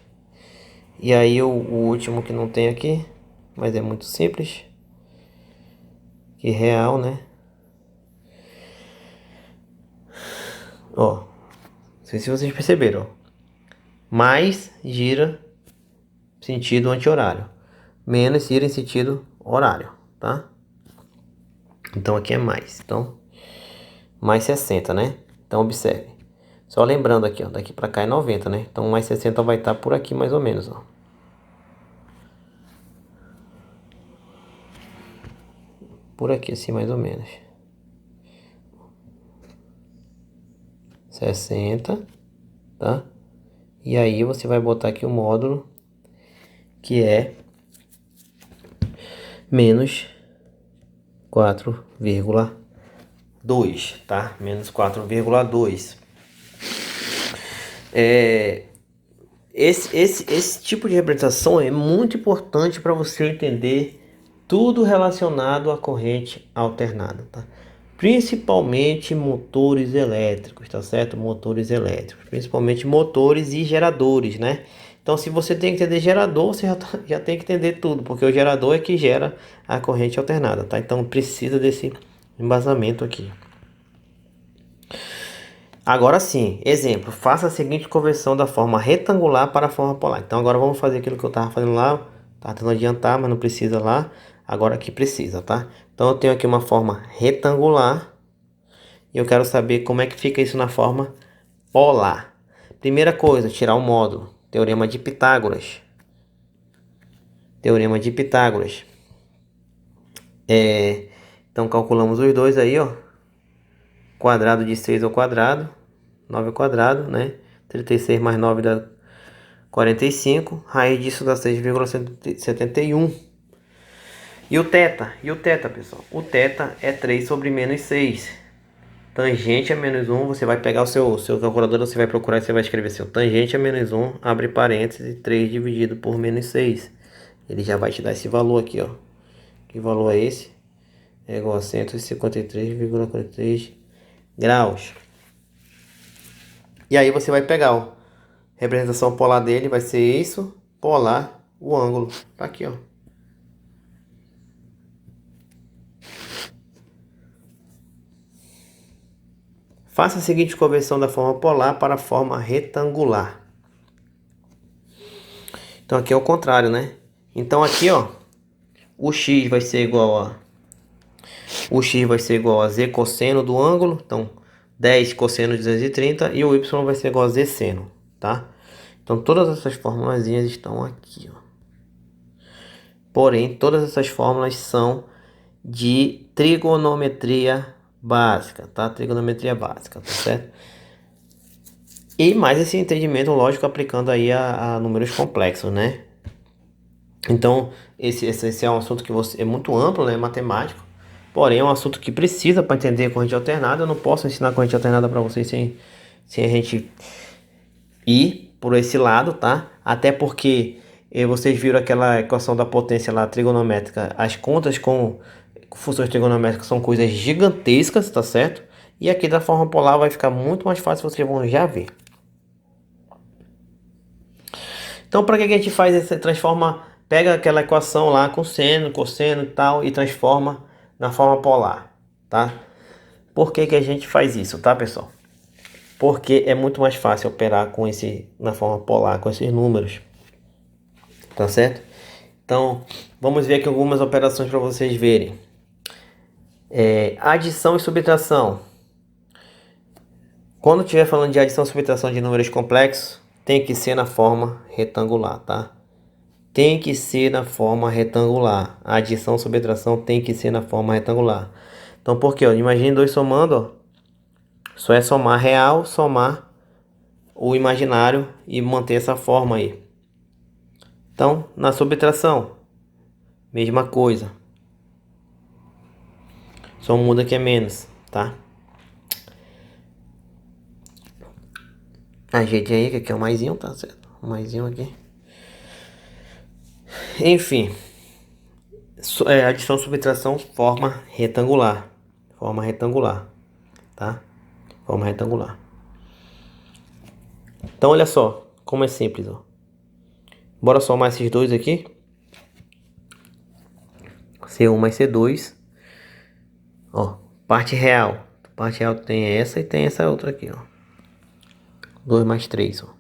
E aí o último que não tem aqui, mas é muito simples. Que real, né? Ó, não sei se vocês perceberam, ó. Mais gira sentido anti-horário, menos gira em sentido horário, tá? Então aqui é mais, então mais 60, né? Então observe, só lembrando aqui, ó, daqui pra cá é 90, né? Então mais 60 vai estar por aqui mais ou menos, ó. Por aqui assim mais ou menos. 60, tá? E aí você vai botar aqui o módulo que é menos 4,2, tá? Menos 4,2. Esse tipo de representação é muito importante para você entender tudo relacionado à corrente alternada, tá? Principalmente motores elétricos, tá certo? Motores elétricos, principalmente motores e geradores, né? Então, se você tem que entender gerador, você já tem que entender tudo, porque o gerador é que gera a corrente alternada, tá? Então, precisa desse embasamento aqui. Agora sim, exemplo, faça a seguinte conversão da forma retangular para a forma polar. Então agora vamos fazer aquilo que eu estava fazendo lá, tá tentando adiantar, mas não precisa lá, agora aqui precisa, tá? Então eu tenho aqui uma forma retangular e eu quero saber como é que fica isso na forma polar. Primeira coisa, tirar o módulo, Teorema de Pitágoras. Teorema de Pitágoras. Então calculamos os dois aí, ó. Quadrado de 6 ao quadrado, 9 ao quadrado, né? 36 mais 9 dá 45. Raiz disso dá 6,71. E o θ, pessoal? O θ é 3 sobre menos 6. Tangente a menos 1, você vai pegar o seu calculador, você vai procurar e você vai escrever assim, tangente a menos 1, abre parênteses, 3 dividido por menos 6. Ele já vai te dar esse valor aqui, ó. Que valor é esse? É igual a 153,43 graus. E aí você vai pegar, ó, representação polar dele vai ser isso, polar, o ângulo. Tá aqui, ó. Faça a seguinte conversão da forma polar para a forma retangular. Então aqui é o contrário, né? Então aqui, ó, o x vai ser igual a z cosseno do ângulo, então 10 cosseno de 230 e o y vai ser igual a z seno, tá? Então todas essas formulazinhas estão aqui, ó. Porém, todas essas fórmulas são de trigonometria básica, tá? Trigonometria básica, tá certo? E mais esse entendimento lógico aplicando aí a números complexos, né? Então, esse é um assunto que é muito amplo, né? Matemático. Porém, é um assunto que precisa para entender a corrente alternada. Eu não posso ensinar a corrente alternada para vocês sem a gente ir por esse lado, tá? Até porque vocês viram aquela equação da potência lá trigonométrica. As contas com funções trigonométricas são coisas gigantescas, tá certo? E aqui da forma polar vai ficar muito mais fácil, vocês vão já ver. Então, para que a gente faz esse transforma, pega aquela equação lá com seno, cosseno e tal e transforma na forma polar, tá? Por que que a gente faz isso, tá, pessoal? Porque é muito mais fácil operar com na forma polar, com esses números, tá certo? Então, vamos ver aqui algumas operações para vocês verem. Adição e subtração. Quando estiver falando de adição e subtração de números complexos, tem que ser na forma retangular, tá? Tem que ser na forma retangular. A adição e subtração tem que ser na forma retangular. Então, por quê? Imagine dois somando, ó. Só é somar real, somar o imaginário e manter essa forma aí. Então, na subtração, mesma coisa. Só muda que é menos, tá? Ajeite aí, que aqui é o maisinho, tá certo? O maisinho aqui. Enfim. Adição, subtração, forma retangular. Forma retangular, tá? Forma retangular. Então, olha só como é simples, ó. Bora somar esses dois aqui. C1 mais C2. Ó, parte real. Parte real tem essa e tem essa outra aqui, ó. 2 mais 3, ó.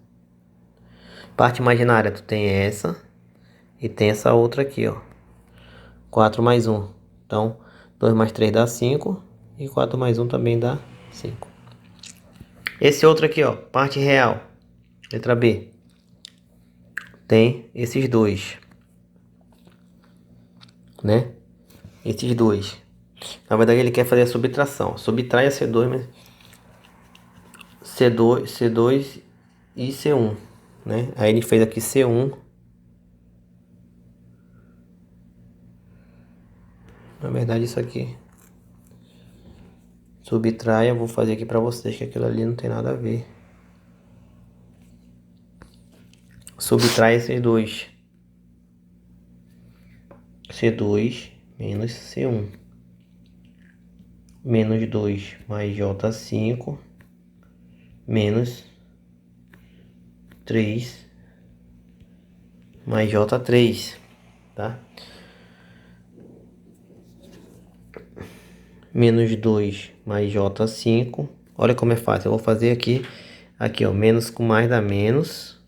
Parte imaginária, tu tem essa e tem essa outra aqui, ó. 4 mais 1. Então, 2 mais 3 dá 5 e 4 mais 1 também dá 5. Esse outro aqui, ó, parte real. Letra B. Tem esses dois, né? Esses dois. Na verdade, ele quer fazer a subtração. Subtrai a C2, mas C2 e C1, né? Aí ele fez aqui C1. Na verdade, isso aqui subtrai, eu vou fazer aqui pra vocês, que aquilo ali não tem nada a ver. Subtrai esses dois. C2 menos C1. Menos 2 mais J5 menos 3 mais J3, tá? Menos 2 mais J5. Olha como é fácil. Eu vou fazer aqui, ó, menos com mais dá menos.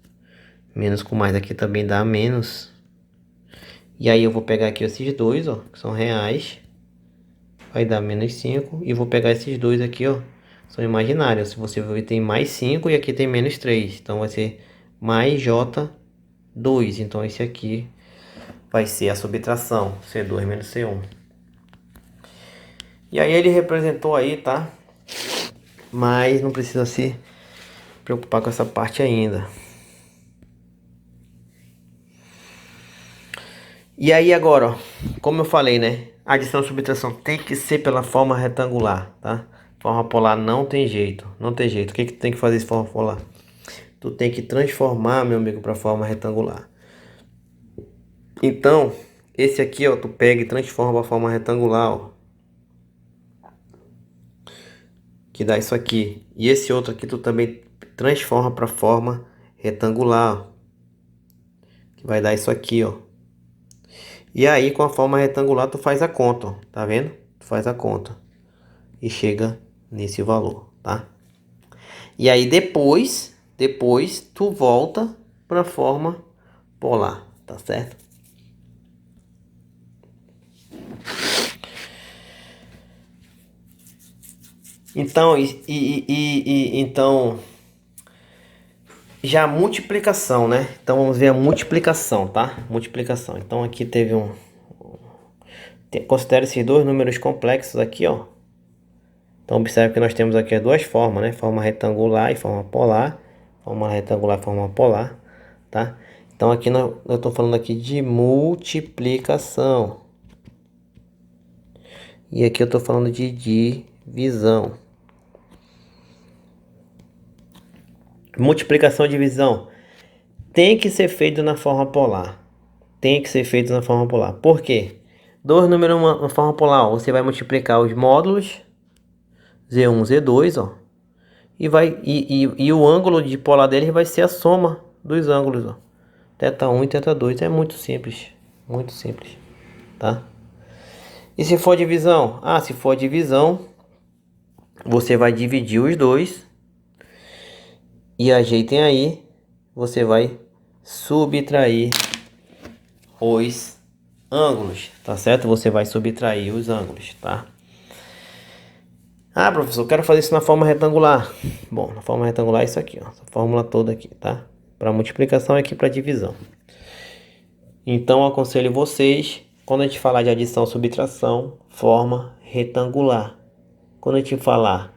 Menos com mais aqui também dá menos. E aí eu vou pegar aqui esses dois, ó, que são reais. Vai dar menos 5. E vou pegar esses dois aqui, ó, são imaginários. Se você ver, tem mais 5 e aqui tem menos 3. Então vai ser mais J2. Então esse aqui vai ser a subtração. C2 menos C1. E aí ele representou aí, tá? Mas não precisa se preocupar com essa parte ainda. E aí agora, ó, como eu falei, né? Adição e subtração tem que ser pela forma retangular, tá? Forma polar não tem jeito, não tem jeito. O que que tu tem que fazer de forma polar? Tu tem que transformar, meu amigo, para forma retangular. Então, esse aqui, ó, tu pega e transforma para forma retangular, ó. Que dá isso aqui. E esse outro aqui tu também transforma para forma retangular, ó. Que vai dar isso aqui, ó. E aí com a forma retangular tu faz a conta, ó. Tá vendo? Tu faz a conta. E chega nesse valor, tá? E aí depois tu volta para a forma polar, tá certo? Então, então já a multiplicação, né? Então vamos ver a multiplicação, tá? Multiplicação. Então aqui teve considere esses dois números complexos aqui, ó. Então observe que nós temos aqui as duas formas, né? Forma retangular e forma polar. Forma retangular e forma polar, tá? Então aqui eu estou falando aqui de multiplicação. E aqui eu estou falando de divisão. Multiplicação e divisão tem que ser feito na forma polar. Tem que ser feito na forma polar. Por quê? Dois números na forma polar, ó, você vai multiplicar os módulos Z1, Z2, ó. E o ângulo de polar dele vai ser a soma dos ângulos, ó. Θ1 e θ2. É muito simples, tá? E se for divisão? Ah, se for divisão, você vai dividir os dois e ajeitem aí, você vai subtrair os ângulos, tá certo? Você vai subtrair os ângulos, tá? Ah, professor, eu quero fazer isso na forma retangular. Bom, na forma retangular é isso aqui, ó. Essa fórmula toda aqui, tá? Para multiplicação e aqui para divisão. Então, eu aconselho vocês, quando a gente falar de adição, subtração, forma retangular. Quando a gente falar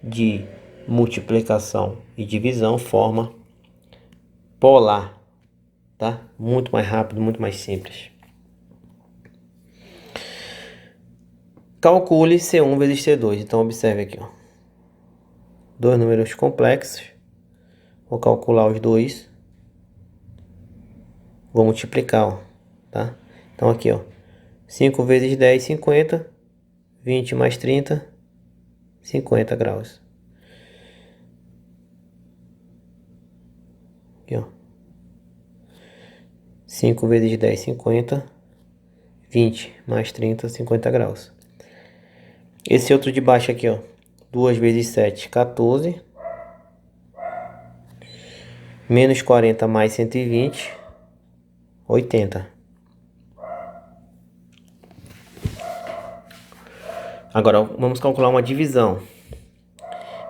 de multiplicação e divisão, forma polar, tá? Muito mais rápido, muito mais simples. Calcule C1 vezes C2. Então, observe aqui, ó. Dois números complexos. Vou calcular os dois. Vou multiplicar, ó, tá? Então, aqui, ó. 5 vezes 10, 50. 20 mais 30, 50 graus. Aqui, ó. 5 vezes 10, 50. 20 mais 30, 50 graus. Esse outro de baixo aqui, ó. 2 vezes 7, 14. Menos 40 mais 120, 80. Agora vamos calcular uma divisão.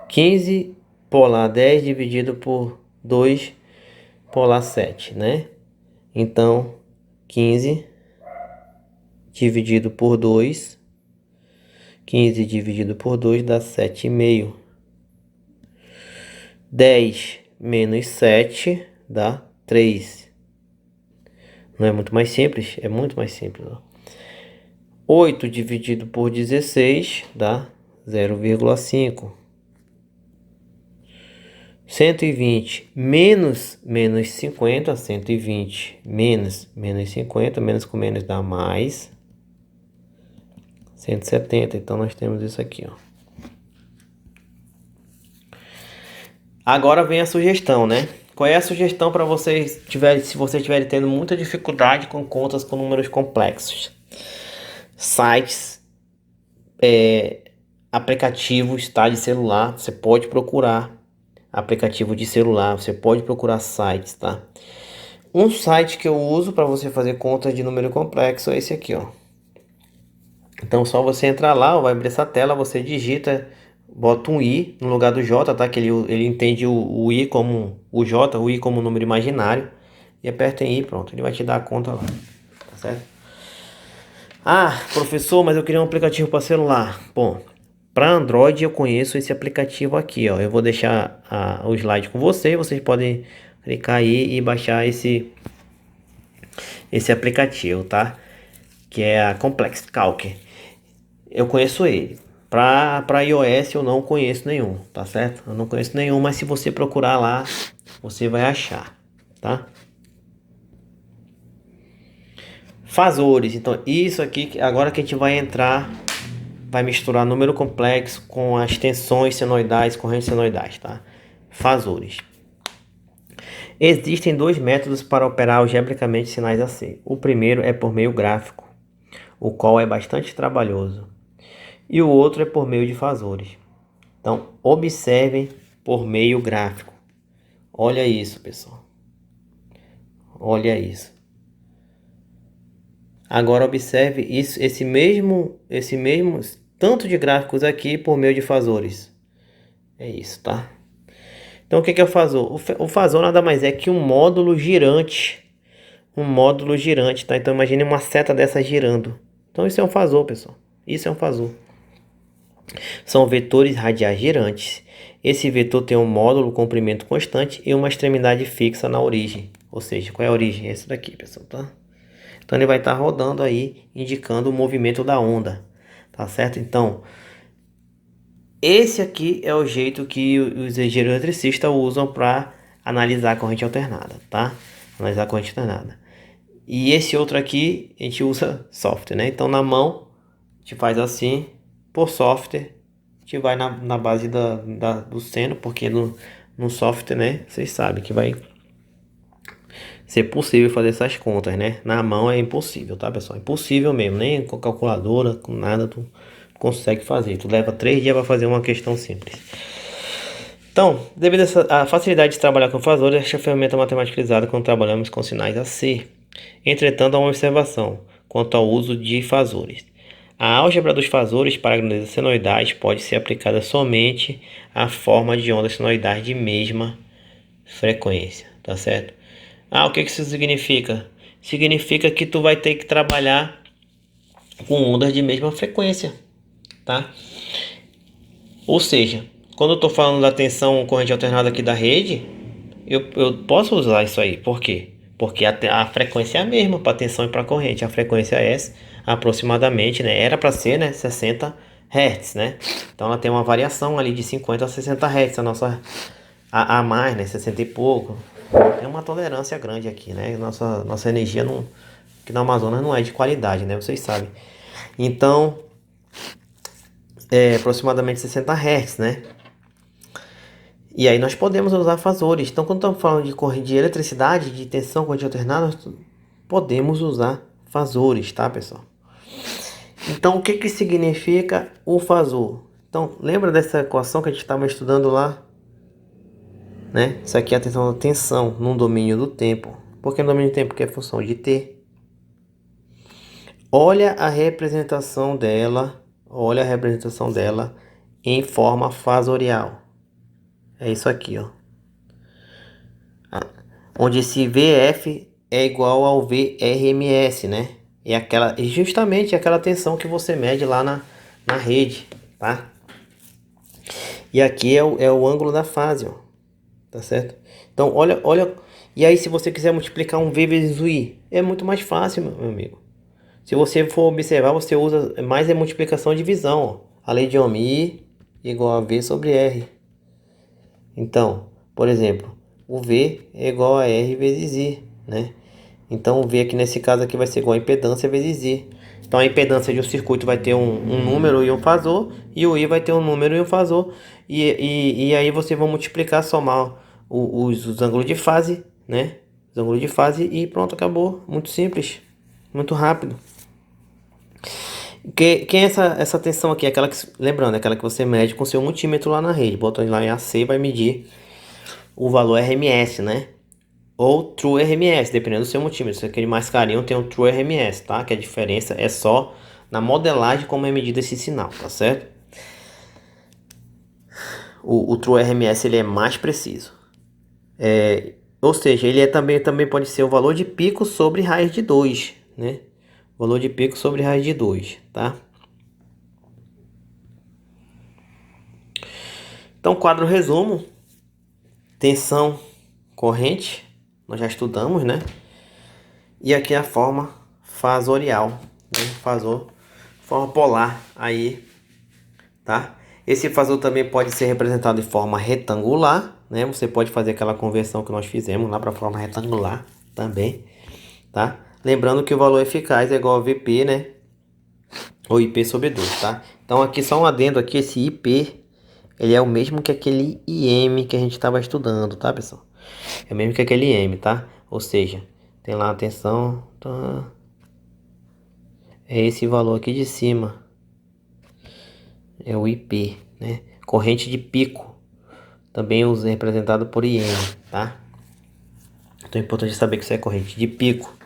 15 polar 10 dividido por 2 polar 7, né? Então, 15 dividido por 2. 15 dividido por 2 dá 7,5. 10 menos 7 dá 3. Não é muito mais simples? É muito mais simples, ó. 8 dividido por 16 dá 0,5. 120 menos 50, 120 menos 50, menos com menos dá mais 170. Então nós temos isso aqui, ó. Agora vem a sugestão, né? Qual é a sugestão para vocês se vocês estiverem tendo muita dificuldade com contas com números complexos? Sites, aplicativos, tá, de celular, você pode procurar aplicativo de celular, você pode procurar sites, tá? Um site que eu uso para você fazer contas de número complexo é esse aqui, ó. Então só você entrar lá, vai abrir essa tela, você digita, bota um i no lugar do j, tá? Que ele entende o i como o j, o i como um número imaginário, e aperta em i, pronto, ele vai te dar a conta lá, tá certo? Ah, professor, mas eu queria um aplicativo para celular. Bom, para Android eu conheço esse aplicativo aqui, ó. Eu vou deixar o slide com vocês podem clicar aí e baixar esse aplicativo, tá? Que é a Complex Calc. Eu conheço ele. Para iOS eu não conheço nenhum, tá certo? Eu não conheço nenhum, mas se você procurar lá, você vai achar, tá? Fazores. Então, isso aqui, agora que a gente vai entrar, vai misturar número complexo com as tensões senoidais, correntes senoidais, tá? Fazores. Existem dois métodos para operar algebricamente sinais AC. O primeiro é por meio gráfico, o qual é bastante trabalhoso. E o outro é por meio de fazores. Então, observem por meio gráfico. Olha isso, pessoal. Olha isso. Agora observe isso, esse mesmo tanto de gráficos aqui por meio de fazores. É isso, tá? Então o que é o fazor? O fazor nada mais é que um módulo girante. Um módulo girante, tá? Então imagine uma seta dessa girando. Então isso é um fazor, pessoal. Isso é um fazor. São vetores radiais girantes. Esse vetor tem um módulo comprimento constante e uma extremidade fixa na origem. Ou seja, qual é a origem? Essa daqui, pessoal, tá? Então ele vai estar rodando aí, indicando o movimento da onda, tá certo? Então, esse aqui é o jeito que os engenheiros eletricistas usam para analisar a corrente alternada, tá? Analisar a corrente alternada. E esse outro aqui, a gente usa software, né? Então, na mão, a gente faz assim, por software, a gente vai na base do seno, porque no software, né, vocês sabem que vai ser possível fazer essas contas, né? Na mão é impossível, tá, pessoal? Impossível mesmo, nem com calculadora, com nada, tu consegue fazer. Tu leva 3 dias para fazer uma questão simples. Então, devido à facilidade de trabalhar com fazores, esta ferramenta matemática utilizada quando trabalhamos com sinais a ser. Entretanto, há uma observação quanto ao uso de fazores. A álgebra dos fazores para grandezas senoidais pode ser aplicada somente à forma de ondas senoidais de mesma frequência, tá certo? O que isso significa? Significa que tu vai ter que trabalhar com ondas de mesma frequência, tá? Ou seja, quando eu estou falando da tensão corrente alternada aqui da rede, eu posso usar isso aí. Por quê? Porque a frequência é a mesma para tensão e para corrente. A frequência é essa, aproximadamente, né? Era para ser, né, 60 Hz, né? Então ela tem uma variação ali de 50 a 60 Hz, a mais, né? 60 e pouco. Tem uma tolerância grande aqui, né? Nossa energia aqui no Amazonas não é de qualidade, né? Vocês sabem. Então, é aproximadamente 60 Hz, né? E aí nós podemos usar fazores. Então, quando estamos falando de corrente de eletricidade, de tensão, corrente alternada, nós podemos usar fazores, tá, pessoal? Então, o que que significa o fazor? Então, lembra dessa equação que a gente estava estudando lá? Né? Isso aqui é a tensão num domínio do tempo. Por que no domínio do tempo? Porque é função de t. Olha a representação dela em forma fasorial. É isso aqui, ó. Onde esse VF é igual ao VRMS, né? É justamente aquela tensão que você mede lá na rede, tá? E aqui é o ângulo da fase, ó. Tá certo? Então, olha. E aí, se você quiser multiplicar um V vezes o I, é muito mais fácil, meu amigo. Se você for observar, você usa mais multiplicação e divisão, ó. A lei de Ohm, I igual a V sobre R. Então, por exemplo, o V é igual a R vezes I, né? Então, o V aqui nesse caso aqui vai ser igual a impedância vezes I. Então, a impedância de um circuito vai ter um número e um fazor, e o I vai ter um número e um fazor. E aí você vai multiplicar, somar os ângulos de fase, né? Os ângulos de fase e pronto, acabou. Muito simples, muito rápido. Quem é essa tensão aqui? Lembrando, aquela que você mede com seu multímetro lá na rede. Bota lá em AC, vai medir o valor RMS, né? Ou True RMS, dependendo do seu multímetro. Se aquele mais carinho tem o True RMS, tá? Que a diferença é só na modelagem como é medido esse sinal, tá certo? O True RMS ele é mais preciso. Ou seja, ele também pode ser o valor de pico sobre raiz de 2, né? Valor de pico sobre raiz de 2, tá? Então, quadro resumo. Tensão, corrente, nós já estudamos, né? E aqui a forma fasorial, né? Forma polar aí, tá? Esse fasor também pode ser representado de forma retangular, né? Você pode fazer aquela conversão que nós fizemos lá para forma retangular também, tá? Lembrando que o valor eficaz é igual a VP, né? Ou IP sobre 2, tá? Então aqui só um adendo aqui, esse IP, ele é o mesmo que aquele IM que a gente estava estudando, tá, pessoal? É o mesmo que aquele IM, tá? Ou seja, tem lá a tensão, tá? É esse valor aqui de cima. É o IP, né? Corrente de pico, também representado por IM, tá? Então é importante saber que isso é corrente de pico.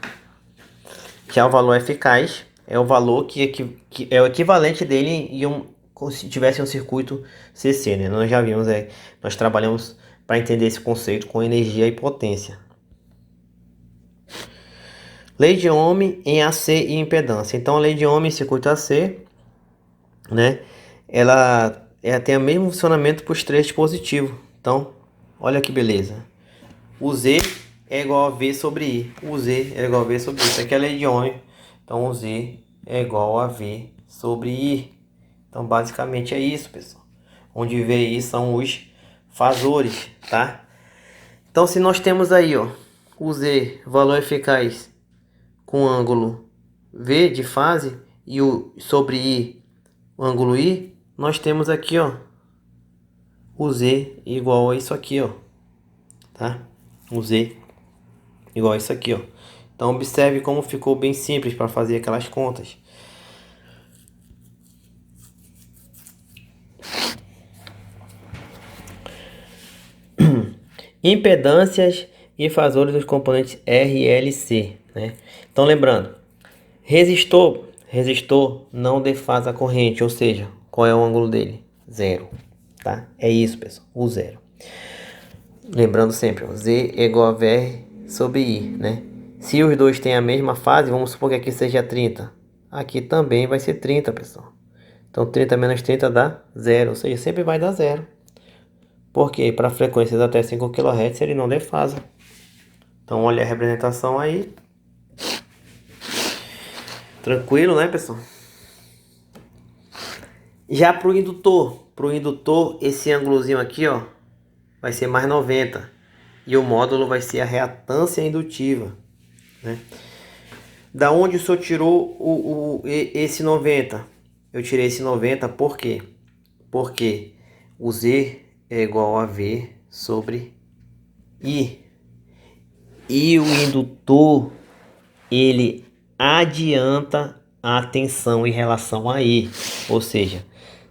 Já o valor eficaz é o valor que é o equivalente dele se tivesse um circuito CC, né? Nós já vimos, nós trabalhamos para entender esse conceito com energia e potência. Lei de Ohm em AC e impedância. Então a lei de Ohm em circuito AC, né? Ela tem o mesmo funcionamento para os três dispositivos. Então, olha que beleza. O Z é igual a V sobre I. O Z é igual a V sobre I. Isso aqui é a lei de Ohm. Então, o Z é igual a V sobre I. Então, basicamente é isso, pessoal. Onde V e I são os fazores, tá? Então, se nós temos aí, ó, o Z, valor eficaz com ângulo V de fase, e o sobre I, o ângulo I, nós temos aqui, ó, o Z igual a isso aqui, ó, tá? O Z igual a isso aqui, ó. Então observe como ficou bem simples para fazer aquelas contas. Impedâncias e fasores dos componentes R e L e C, né? Então lembrando, resistor não defasa a corrente, ou seja, qual é o ângulo dele? Zero, tá? É isso, pessoal, o zero. Lembrando sempre, ó, Z é igual a VR sobre I, né? Se os dois têm a mesma fase, vamos supor que aqui seja 30. Aqui também vai ser 30, pessoal. Então 30 menos 30 dá zero, ou seja, sempre vai dar zero. Porque para frequências até 5 kHz ele não defasa. Então olha a representação aí. Tranquilo, né, pessoal? Já pro indutor, esse ângulozinho aqui, ó, vai ser mais 90. E o módulo vai ser a reatância indutiva, né? Da onde o senhor tirou esse 90? Eu tirei esse 90 por quê? Porque o Z é igual a V sobre I. E o indutor, ele adianta a tensão em relação a I. Ou seja,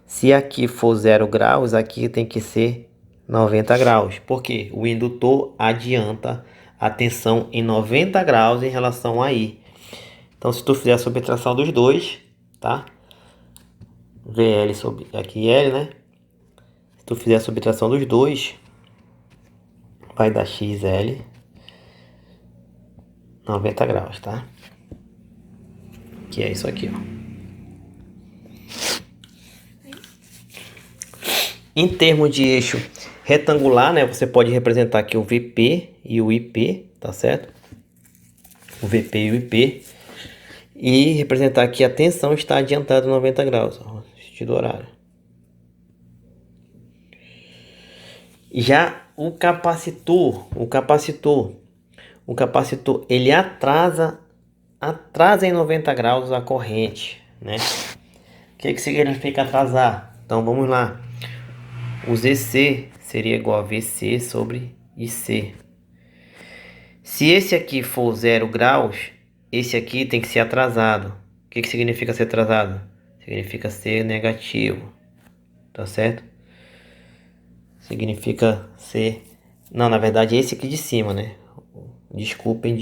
se aqui for 0 graus, aqui tem que ser 90 graus. Por quê? O indutor adianta a tensão em 90 graus em relação a I. Então, se tu fizer a subtração dos dois, tá? VL sobre aqui L, né? Se tu fizer a subtração dos dois, vai dar XL 90 graus, tá? Que é isso aqui, ó. Em termos de eixo retangular, né? Você pode representar aqui o VP e o IP, tá certo? O VP e o IP. E representar aqui a tensão está adiantada 90 graus, ó, sentido horário. Já o capacitor, ele atrasa em 90 graus a corrente, né? O que significa atrasar? Então vamos lá. O ZC seria igual a VC sobre IC. Se esse aqui for 0 graus, esse aqui tem que ser atrasado. O que significa ser atrasado? Significa ser negativo, tá certo? Significa ser... Não, na verdade é esse aqui de cima, né? Desculpem.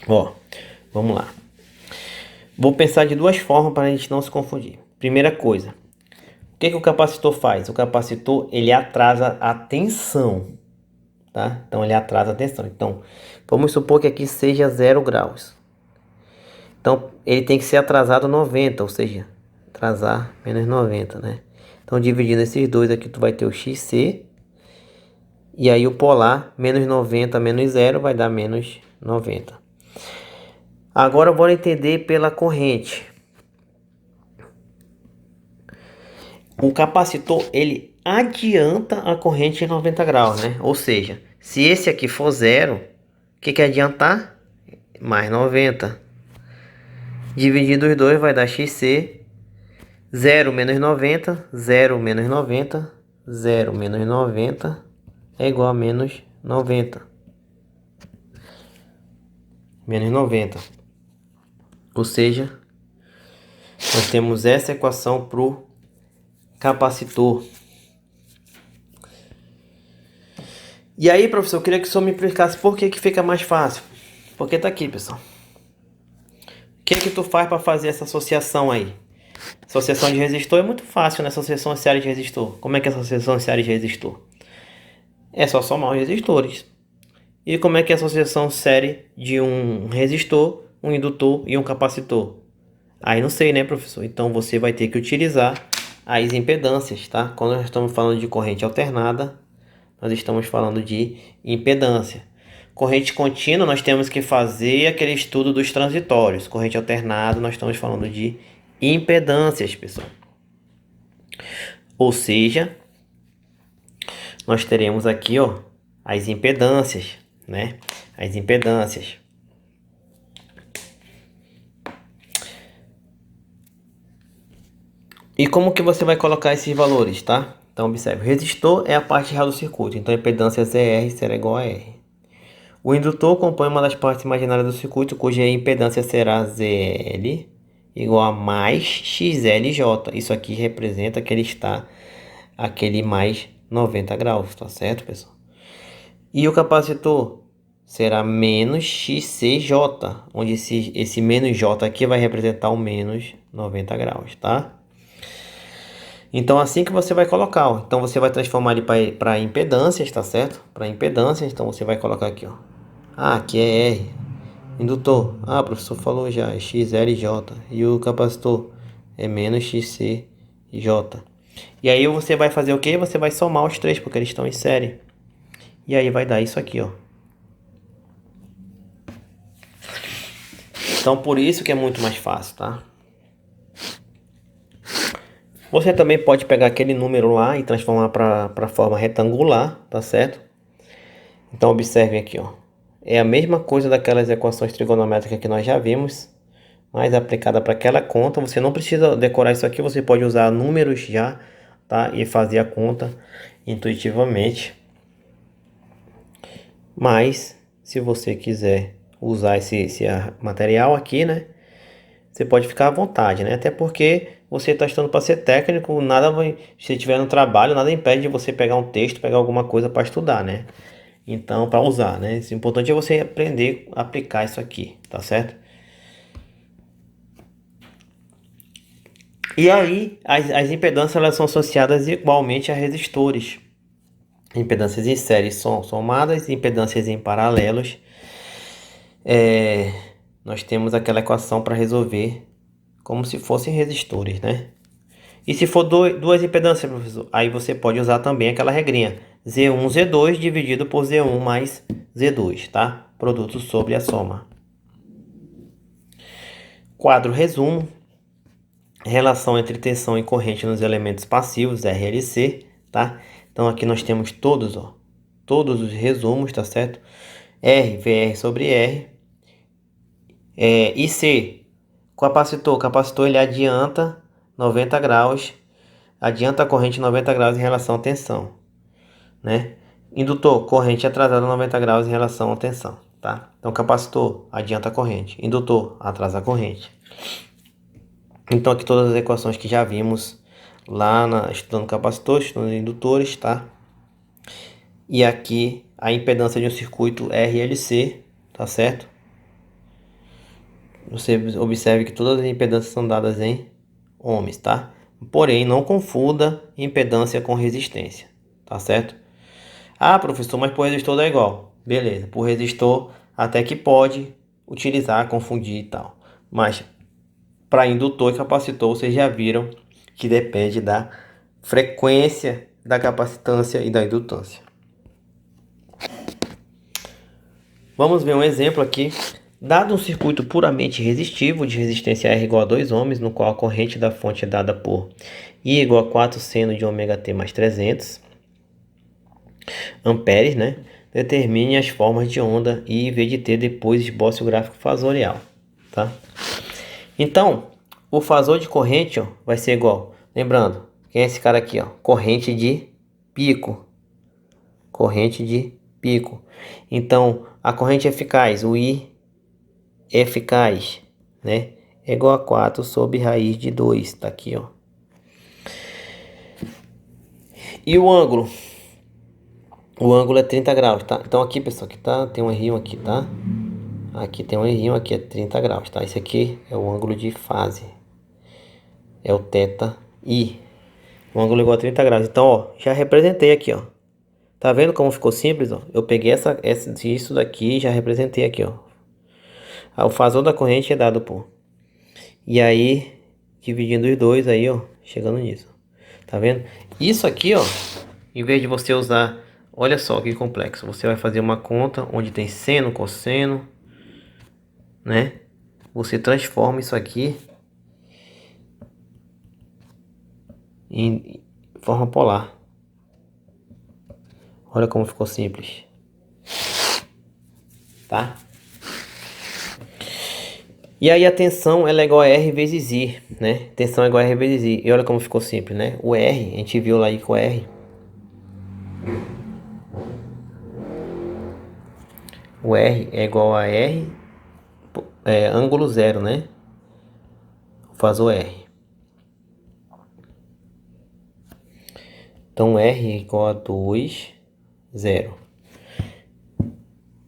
Ó, vamos lá. Vou pensar de duas formas para a gente não se confundir. Primeira coisa, o que o capacitor faz? O capacitor, ele atrasa a tensão, tá? Então ele atrasa a tensão. Então, vamos supor que aqui seja 0 graus. Então, ele tem que ser atrasado 90, ou seja, atrasar menos 90, né? Então, dividindo esses dois aqui, tu vai ter o XC. E aí o polar, menos 90 menos 0, vai dar menos 90. Agora, bora entender pela corrente. O capacitor, ele adianta a corrente em 90 graus, né? Ou seja, se esse aqui for 0, o que é adiantar? Mais 90. Dividindo os dois vai dar XC. 0 menos 90, 0 menos 90, 0 menos 90 é igual a menos 90. Menos 90. Ou seja, nós temos essa equação para o capacitor. E aí, professor, eu queria que o senhor me explicasse por que fica mais fácil. Porque tá aqui, pessoal. O que tu faz para fazer essa associação aí? Associação de resistor é muito fácil, né? Associação de série de resistor. Como é que é a associação de série de resistor? É só somar os resistores. E como é que é a associação série de um resistor, um indutor e um capacitor? Aí não sei, né, professor? Então você vai ter que utilizar as impedâncias, tá? Quando nós estamos falando de corrente alternada, nós estamos falando de impedância. Corrente contínua, nós temos que fazer aquele estudo dos transitórios. Corrente alternada, nós estamos falando de impedâncias, pessoal. Ou seja, nós teremos aqui, ó, as impedâncias, né? As impedâncias. E como que você vai colocar esses valores, tá? Então observe, o resistor é a parte real do circuito, então a impedância ZR será igual a R. O indutor compõe uma das partes imaginárias do circuito, cuja impedância será ZL igual a mais XLJ. Isso aqui representa que ele está aquele mais 90 graus, tá certo, pessoal? E o capacitor será menos XCJ, onde esse menos J aqui vai representar o menos 90 graus, tá? Então assim que você vai colocar, ó. Então você vai transformar ele para impedâncias, tá certo? Para impedâncias, então você vai colocar aqui, ó. Ah, aqui é R. Indutor. Ah, o professor falou já, é XLJ. E o capacitor é menos XCJ. E aí você vai fazer o quê? Você vai somar os três, porque eles estão em série. E aí vai dar isso aqui, ó. Então por isso que é muito mais fácil, tá? Você também pode pegar aquele número lá e transformar para forma retangular, tá certo? Então observem aqui, ó. É a mesma coisa daquelas equações trigonométricas que nós já vimos, mas aplicada para aquela conta. Você não precisa decorar isso aqui, você pode usar números já, tá? E fazer a conta intuitivamente. Mas se você quiser usar esse material aqui, né? Você pode ficar à vontade, né? Até porque você está estudando para ser técnico, nada vai, se estiver no trabalho, nada impede de você pegar um texto, pegar alguma coisa para estudar, né? Então, para usar, né? O importante é você aprender a aplicar isso aqui, tá certo? E aí, as impedâncias elas são associadas igualmente a resistores. Impedâncias em série são somadas, impedâncias em paralelos. Nós temos aquela equação para resolver como se fossem resistores, né? E se for duas impedâncias, professor, aí você pode usar também aquela regrinha. Z1, Z2 dividido por Z1 mais Z2, tá? Produto sobre a soma. Quadro resumo. Relação entre tensão e corrente nos elementos passivos, RLC, tá? Então aqui nós temos todos, ó. Todos os resumos, tá certo? R, VR sobre R. IC, capacitor. Capacitor ele adianta 90 graus. Adianta a corrente 90 graus em relação à tensão, né? Indutor, corrente atrasada 90 graus em relação à tensão, tá? Então, capacitor, adianta a corrente. Indutor, atrasa a corrente. Então, aqui todas as equações que já vimos lá estudando capacitores, estudando indutores, tá? E aqui a impedância de um circuito RLC, tá certo? Você observe que todas as impedâncias são dadas em ohms, tá? Porém, não confunda impedância com resistência, tá certo? Ah, professor, mas por resistor dá igual. Beleza, por resistor até que pode utilizar, confundir e tal. Mas para indutor e capacitor, vocês já viram que depende da frequência da capacitância e da indutância. Vamos ver um exemplo aqui. Dado um circuito puramente resistivo, de resistência R igual a 2 ohms, no qual a corrente da fonte é dada por I igual a 4 seno de ômega t mais 300 amperes, né? Determine as formas de onda I e V de T, depois esboce o gráfico fasorial, tá? Então, o fasor de corrente, ó, vai ser igual. Lembrando, quem é esse cara aqui, ó? Corrente de pico. Corrente de pico. Então, a corrente eficaz, o I eficaz, né? É igual a 4 sobre raiz de 2, tá aqui, ó. E o ângulo? O ângulo é 30 graus, tá? Então aqui, pessoal, aqui tá, tem um errinho aqui, tá? Aqui tem um errinho, aqui é 30 graus, tá? Esse aqui é o ângulo de fase. É o θ I. O ângulo igual a 30 graus. Então, ó, já representei aqui, ó. Tá vendo como ficou simples, ó? Eu peguei isso daqui e já representei aqui, ó. O fasor da corrente é dado por. E aí, dividindo os dois aí, ó, chegando nisso. Tá vendo? Isso aqui, ó, em vez de você usar, olha só que complexo. Você vai fazer uma conta onde tem seno, cosseno, né? Você transforma isso aqui em forma polar. Olha como ficou simples, tá? E aí a tensão ela é igual a R vezes I, né? Tensão é igual a R vezes I. E olha como ficou simples, né? O R, a gente viu lá aí com o R. O R é igual a R, ângulo zero, né? Faz o R. Então R é igual a 2, 0.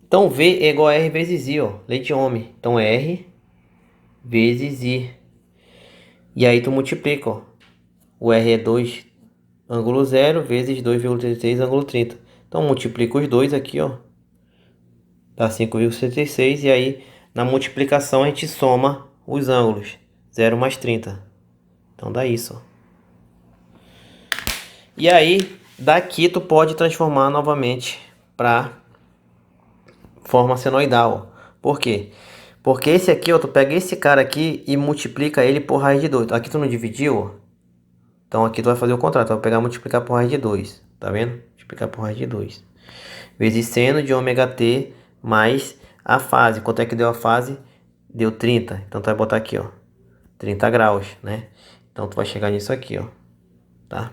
Então V é igual a R vezes I, ó. Lei de Ohm. Então R vezes I. E aí tu multiplica, ó. O R é 2, ângulo zero, vezes 2,36, ângulo 30. Então multiplica os dois aqui, ó. Dá 5,66. E aí na multiplicação a gente soma os ângulos. 0 mais 30. Então dá isso, ó. E aí daqui tu pode transformar novamente para forma senoidal. Por quê? Porque esse aqui, ó, tu pega esse cara aqui e multiplica ele por raiz de 2. Aqui tu não dividiu, ó. Então aqui tu vai fazer o contrário. Tu vai pegar e multiplicar por raiz de 2. Tá vendo? Multiplicar por raiz de 2. Vezes seno de ômega t mais a fase. Quanto é que deu a fase? Deu 30. Então tu vai botar aqui, ó. 30 graus, né? Então tu vai chegar nisso aqui, ó. Tá?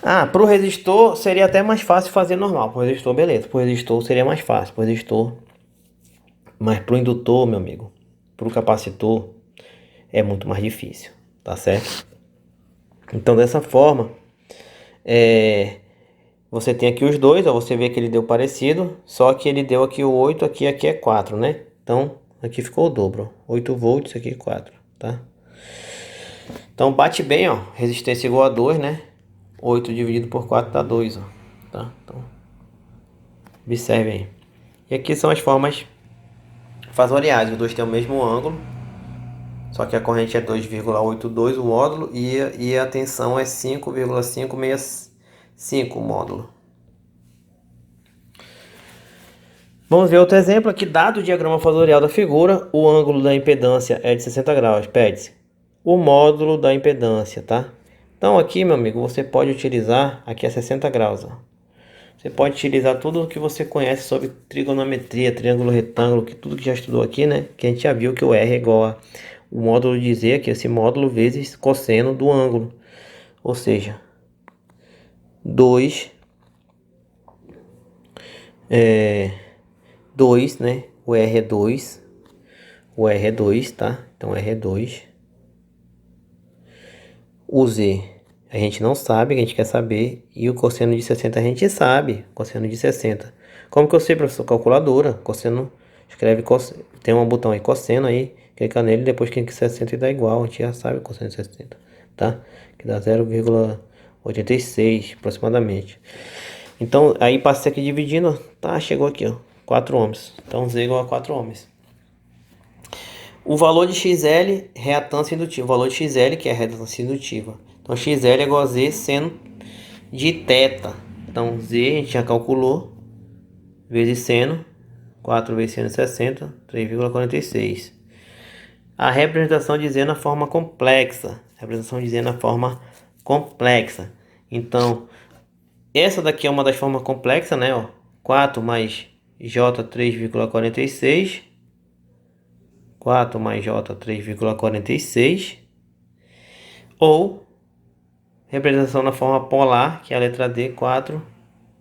Ah, pro resistor seria até mais fácil fazer normal. Pro resistor, beleza. Pro resistor seria mais fácil. Pro resistor. Mas pro indutor, meu amigo, pro capacitor, é muito mais difícil. Tá certo? Então, dessa forma, você tem aqui os dois. Ó, você vê que ele deu parecido. Só que ele deu aqui o 8, aqui é 4, né? Então, aqui ficou o dobro. 8 volts, aqui 4, tá? Então, bate bem, ó. Resistência igual a 2, né? 8 dividido por 4 dá 2, ó. Tá? Então, observe aí. E aqui são as formas fasoriais. Os dois têm o mesmo ângulo. Só que a corrente é 2,82 o módulo e a tensão é 5,565 o módulo. Vamos ver outro exemplo aqui. Dado o diagrama fasorial da figura, o ângulo da impedância é de 60 graus. Pede-se o módulo da impedância, tá? Então aqui, meu amigo, você pode utilizar, aqui é 60 graus, ó. Você pode utilizar tudo o que você conhece sobre trigonometria, triângulo retângulo, que tudo que já estudou aqui, né? Que a gente já viu que o R é igual a o módulo de Z, que é esse módulo vezes cosseno do ângulo. Ou seja, 2, 2, né? O R é 2. O R é 2, tá? Então R é 2. O Z a gente não sabe, a gente quer saber. E o cosseno de 60 a gente sabe. Cosseno de 60. Como que eu sei, professor? Calculadora. Cosseno, escreve, tem um botão aí, cosseno aí. Clica nele, depois clica em 60 e dá igual. A gente já sabe o cosseno de 60, tá? Que dá 0,86 aproximadamente. Então, aí passa aqui dividindo, tá? Chegou aqui, ó. 4 ohms. Então, Z igual a 4 ohms. O valor de XL, reatância indutiva. O valor de XL, que é a reatância indutiva. Então, XL é igual a Z seno de θ. Então, Z a gente já calculou. Vezes seno. 4 vezes seno de 60. 3,46. A representação de Z na forma complexa. Representação de Z na forma complexa. Então, essa daqui é uma das formas complexas, né? Ó, 4 mais J 3,46. 4 mais J 3,46. Ou representação na forma polar, que é a letra D, 4,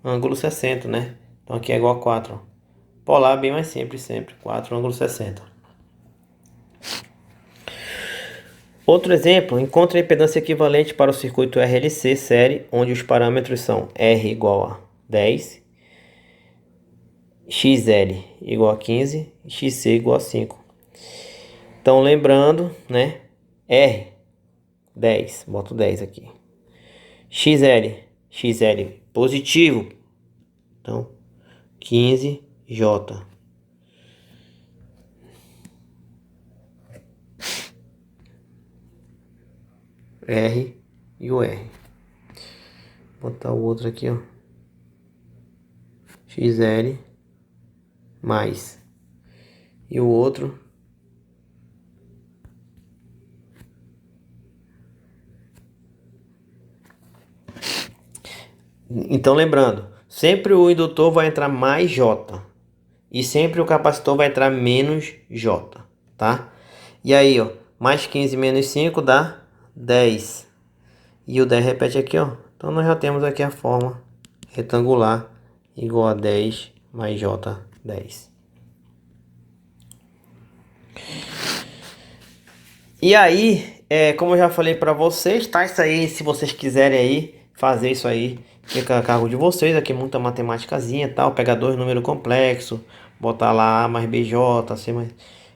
ângulo 60, né? Então aqui é igual a 4. Polar bem mais simples sempre. 4, ângulo 60. Outro exemplo, encontre a impedância equivalente para o circuito RLC série, onde os parâmetros são R igual a 10, XL igual a 15 e XC igual a 5. Então, lembrando, né? R, 10, boto 10 aqui. XL positivo. Então, 15J. R e o R. Vou botar o outro aqui, ó. XL mais. E o outro. Então, lembrando, sempre o indutor vai entrar mais J. E sempre o capacitor vai entrar menos J. tá? E aí, ó, mais 15 menos 5 dá 10. E o 10 repete aqui, ó. Então nós já temos aqui a forma retangular igual a 10 mais J10. E aí, como eu já falei para vocês, tá? Isso aí, se vocês quiserem aí fazer isso aí, fica a cargo de vocês. Aqui muita matemáticazinha, tal. Pega dois números complexos, botar lá A mais BJ, C mais...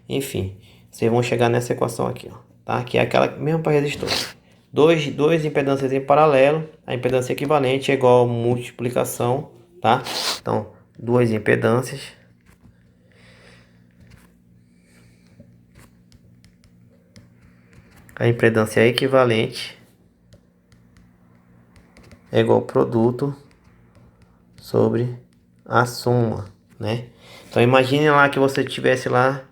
Enfim, vocês vão chegar nessa equação aqui, ó. Tá? Que é aquela mesmo para resistor. Dois impedâncias em paralelo, a impedância equivalente é igual a multiplicação, tá? Então, duas impedâncias. A impedância equivalente é igual ao produto sobre a soma, né? Então, imagine lá que você tivesse lá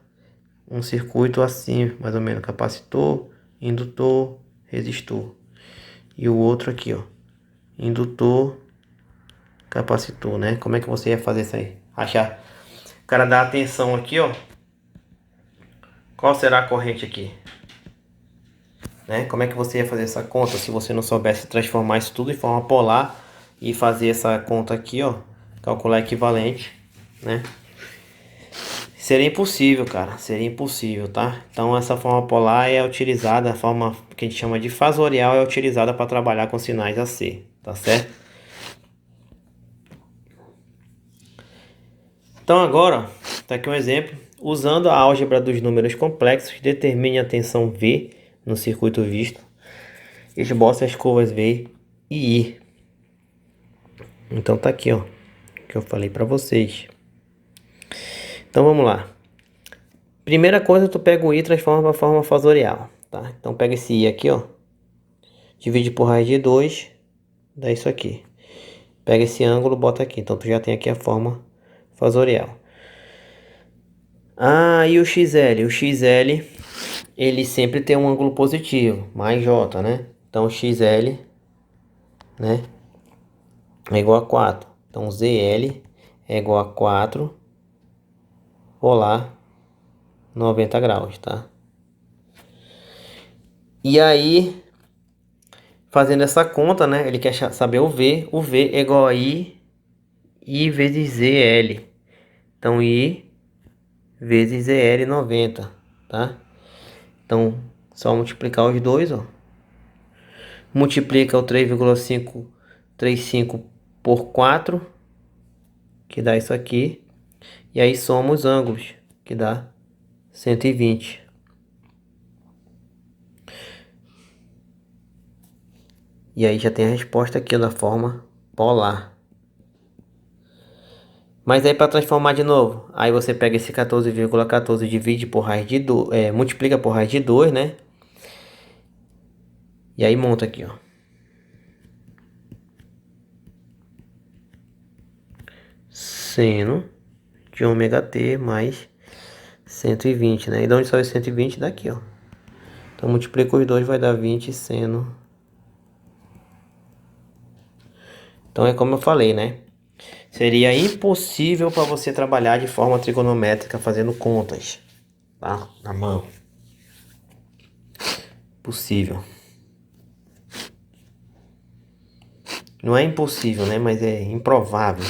um circuito assim, mais ou menos, capacitor, indutor, resistor. E o outro aqui, ó, indutor, capacitor, né? Como é que você ia fazer isso aí? Achar. O cara dá atenção aqui, ó. Qual será a corrente aqui? Né? Como é que você ia fazer essa conta se você não soubesse transformar isso tudo em forma polar e fazer essa conta aqui, ó, calcular equivalente, né? Seria impossível, cara, seria impossível, tá? Então essa forma polar é utilizada, a forma que a gente chama de fasorial é utilizada para trabalhar com sinais AC, tá certo? Então agora, tá aqui um exemplo. Usando a álgebra dos números complexos, determine a tensão V no circuito visto. Esboce as curvas V e I. Então tá aqui, ó, que eu falei para vocês. Então vamos lá. Primeira coisa, tu pega o I e transforma para forma fasorial, tá? Então pega esse I aqui, ó. Divide por raiz de 2, dá isso aqui. Pega esse ângulo, bota aqui. Então tu já tem aqui a forma fasorial. Ah, e o XL? O XL, ele sempre tem um ângulo positivo, mais J, né? Então XL, né, é igual a 4. Então ZL é igual a 4 polar 90 graus, tá? E aí, fazendo essa conta, né, ele quer saber o V. O V é igual a I vezes ZL. Então I vezes ZL 90, tá? Então, só multiplicar os dois, ó. Multiplica o 3,535 por 4, que dá isso aqui. E aí soma os ângulos, que dá 120. E aí já tem a resposta aqui da forma polar. Mas aí para transformar de novo, aí você pega esse 14,14, divide por raiz de 2, multiplica por raiz de 2, né? E aí monta aqui, ó. Seno de ômega t mais 120, né? E de onde saiu 120? Daqui, ó. Então multiplica os dois, vai dar 20 seno. Então é como eu falei, né? Seria impossível para você trabalhar de forma trigonométrica fazendo contas, tá? Na mão. Possível. Não é impossível, né? Mas é improvável.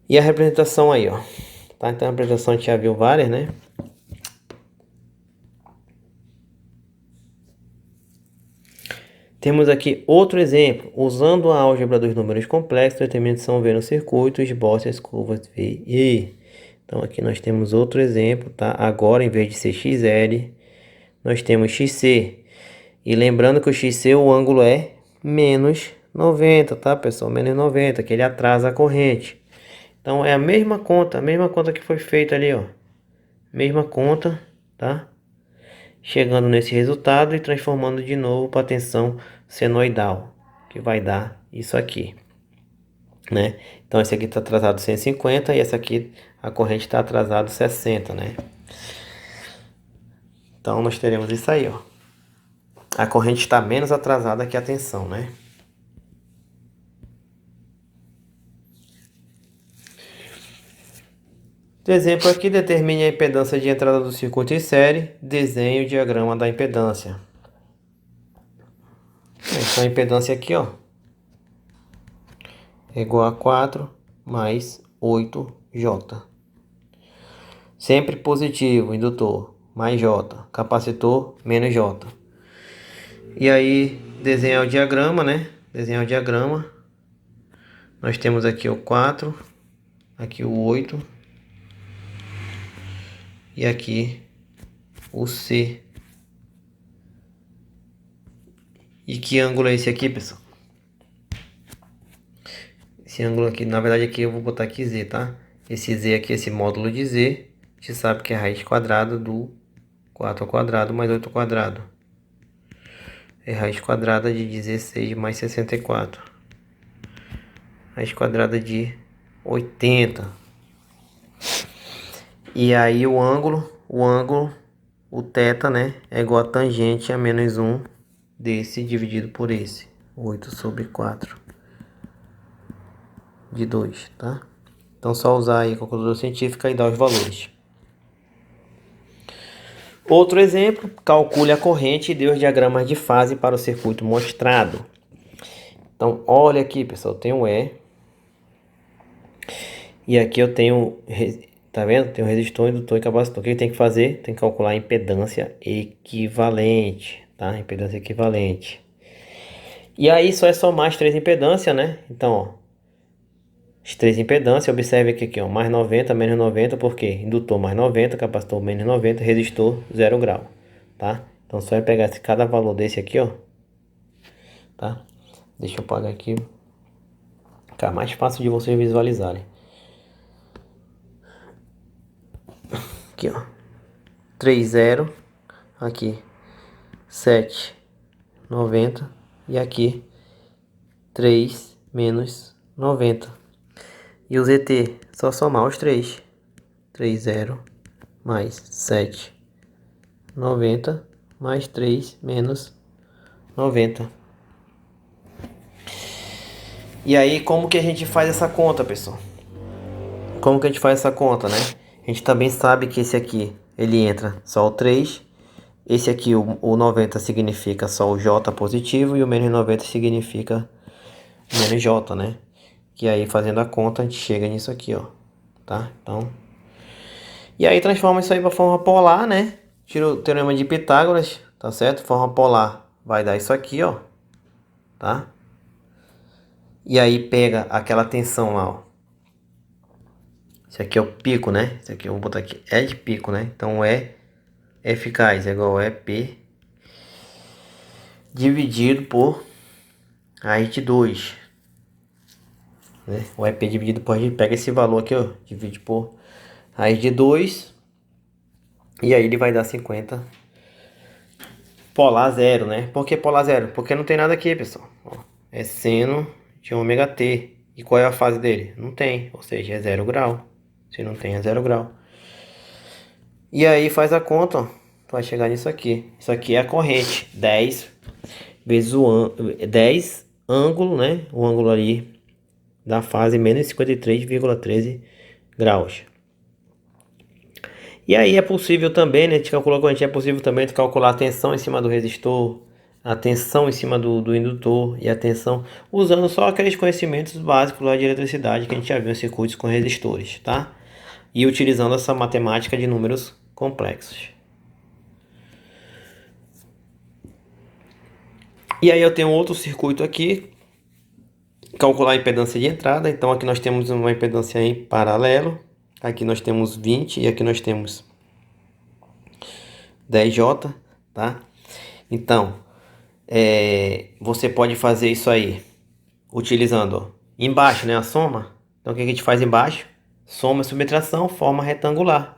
E a representação aí, ó. Tá? Então a representação a gente já viu várias, né? Temos aqui outro exemplo. Usando a álgebra dos números complexos, determine a tensão V no circuito, esboce as curvas V e I. Então aqui nós temos outro exemplo, tá? Agora, em vez de ser XL, nós temos XC. E lembrando que o XC, o ângulo é menos 90, tá, pessoal? Menos 90, que ele atrasa a corrente. Então é a mesma conta que foi feita ali, ó. Mesma conta, tá? Chegando nesse resultado e transformando de novo para a tensão senoidal, que vai dar isso aqui, né? Então esse aqui está atrasado 150 e essa aqui a corrente está atrasado 60, né? Então nós teremos isso aí, ó. A corrente está menos atrasada que a tensão, né? Exemplo aqui, determine a impedância de entrada do circuito em série, desenhe o diagrama da impedância. Então a impedância aqui, ó, é igual a 4 mais 8J. Sempre positivo, indutor, mais J, capacitor, menos J. E aí, desenhar o diagrama, né? Desenhar o diagrama. Nós temos aqui o 4, aqui o 8 e aqui o C. E que ângulo é esse aqui, pessoal? Esse ângulo aqui, na verdade aqui eu vou botar aqui Z, tá? Esse Z aqui, esse módulo de Z, a gente sabe que é a raiz quadrada do 4 ao quadrado mais 8 ao quadrado. É raiz quadrada de 16 mais 64. Raiz quadrada de 80. E aí o θ, né, é igual a tangente a menos 1 desse dividido por esse. 8 sobre 4 de 2, tá? Então só usar aí a calculadora científica e dar os valores. Outro exemplo, calcule a corrente e dê os diagramas de fase para o circuito mostrado. Então olha aqui, pessoal, tem um E. E aqui eu tenho, tá vendo? Tem um resistor, indutor e capacitor. O que tem que fazer? Tem que calcular a impedância equivalente, tá? Impedância equivalente. E aí só é somar as três impedâncias, né? Então, ó, as três impedâncias, observe aqui, ó, mais 90, menos 90, por quê? Indutor mais 90, capacitor menos 90, resistor 0 grau, tá? Então só é pegar cada valor desse aqui, ó, tá? Deixa eu apagar aqui, ficar mais fácil de vocês visualizarem. Aqui, ó, 3, 0, aqui 7, 90 e aqui 3 menos 90. E o ZT, só somar os três. 3, 0 mais 7, 90 mais 3 menos 90. E aí, como que a gente faz essa conta, pessoal? Como que a gente faz essa conta, né? A gente também sabe que esse aqui, ele entra só o 3. Esse aqui, o 90 significa só o J positivo e o menos 90 significa menos J, né? Que aí, fazendo a conta, a gente chega nisso aqui, ó. Tá? Então... E aí, transforma isso aí para forma polar, né? Tira o teorema de Pitágoras, tá certo? Forma polar vai dar isso aqui, ó. Tá? E aí, pega aquela tensão lá, ó. Esse aqui é o pico, né? Esse aqui eu vou botar aqui. É de pico, né? Então, é eficaz é igual a EP dividido por raiz de 2. Né? O EP dividido por raiz, pega esse valor aqui, ó, divide por raiz de 2 e aí ele vai dar 50 polar zero, né? Por que polar zero? Porque não tem nada aqui, pessoal. Ó, é seno de ômega t. E qual é a fase dele? Não tem, ou seja, é 0 grau. Se não tem, é 0 grau. E aí faz a conta, ó, vai chegar nisso aqui. Isso aqui é a corrente, 10 vezes 10 ângulo, né? O ângulo ali da fase menos 53,13 graus. E aí é possível também, né? A gente calculou a corrente, é possível também calcular a tensão em cima do resistor, a tensão em cima do indutor e a tensão usando só aqueles conhecimentos básicos lá de eletricidade que a gente já viu em circuitos com resistores, tá? E utilizando essa matemática de números complexos. E aí eu tenho outro circuito aqui, calcular a impedância de entrada. Então aqui nós temos uma impedância em paralelo, aqui nós temos 20 e aqui nós temos 10J, tá? Então, você pode fazer isso aí utilizando, ó, embaixo, né, a soma. Então o que a gente faz embaixo? Soma e subtração, forma retangular.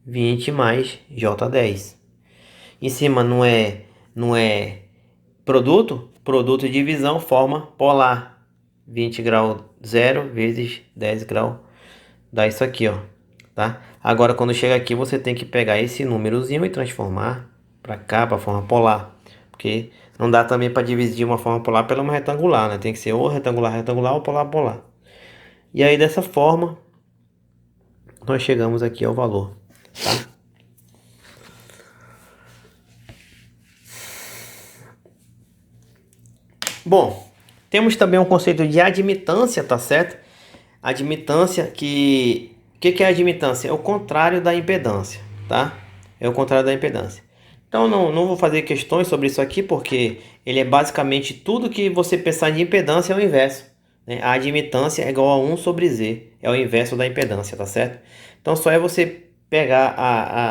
20 mais J10. Em cima não é produto? Produto e divisão, forma polar. 20 grau 0 vezes 10 grau dá isso aqui, ó, tá? Agora quando chega aqui você tem que pegar esse númerozinho e transformar para cá, para forma polar, porque não dá também para dividir uma forma polar pela uma retangular, né? Tem que ser ou retangular retangular ou polar polar. E aí dessa forma nós chegamos aqui ao valor, tá? Bom, temos também um conceito de admitância, tá certo? Admitância que... O que é admitância? É o contrário da impedância, tá? É o contrário da impedância. Então não vou fazer questões sobre isso aqui, porque ele é basicamente tudo que você pensar de impedância é o inverso, né? A admitância é igual a 1 sobre Z, é o inverso da impedância, tá certo? Então só é você pegar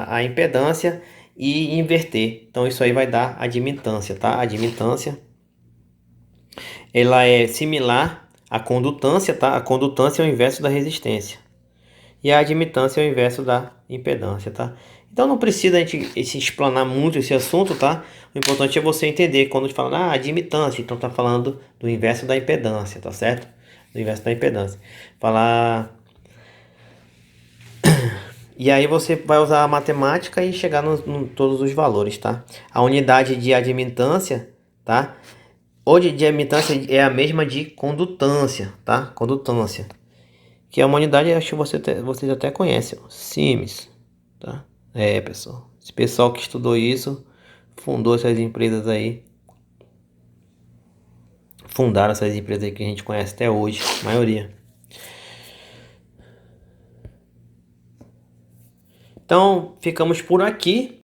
a impedância e inverter. Então isso aí vai dar admitância, tá? Admitância, ela é similar à condutância, tá? A condutância é o inverso da resistência. E a admitância é o inverso da impedância, tá? Então não precisa a gente se explanar muito esse assunto, tá? O importante é você entender quando a gente fala, admitância, então tá falando do inverso da impedância, tá certo? Do inverso da impedância. Falar... E aí você vai usar a matemática e chegar no todos os valores, tá? A unidade de admitância, tá? Ou de admitância é a mesma de condutância, tá? Condutância. Que é uma unidade, acho que vocês até conhecem, ó, Siemens, tá? É, pessoal. Esse pessoal que estudou isso, fundou essas empresas aí. Fundaram essas empresas aí que a gente conhece até hoje, a maioria. Então, ficamos por aqui.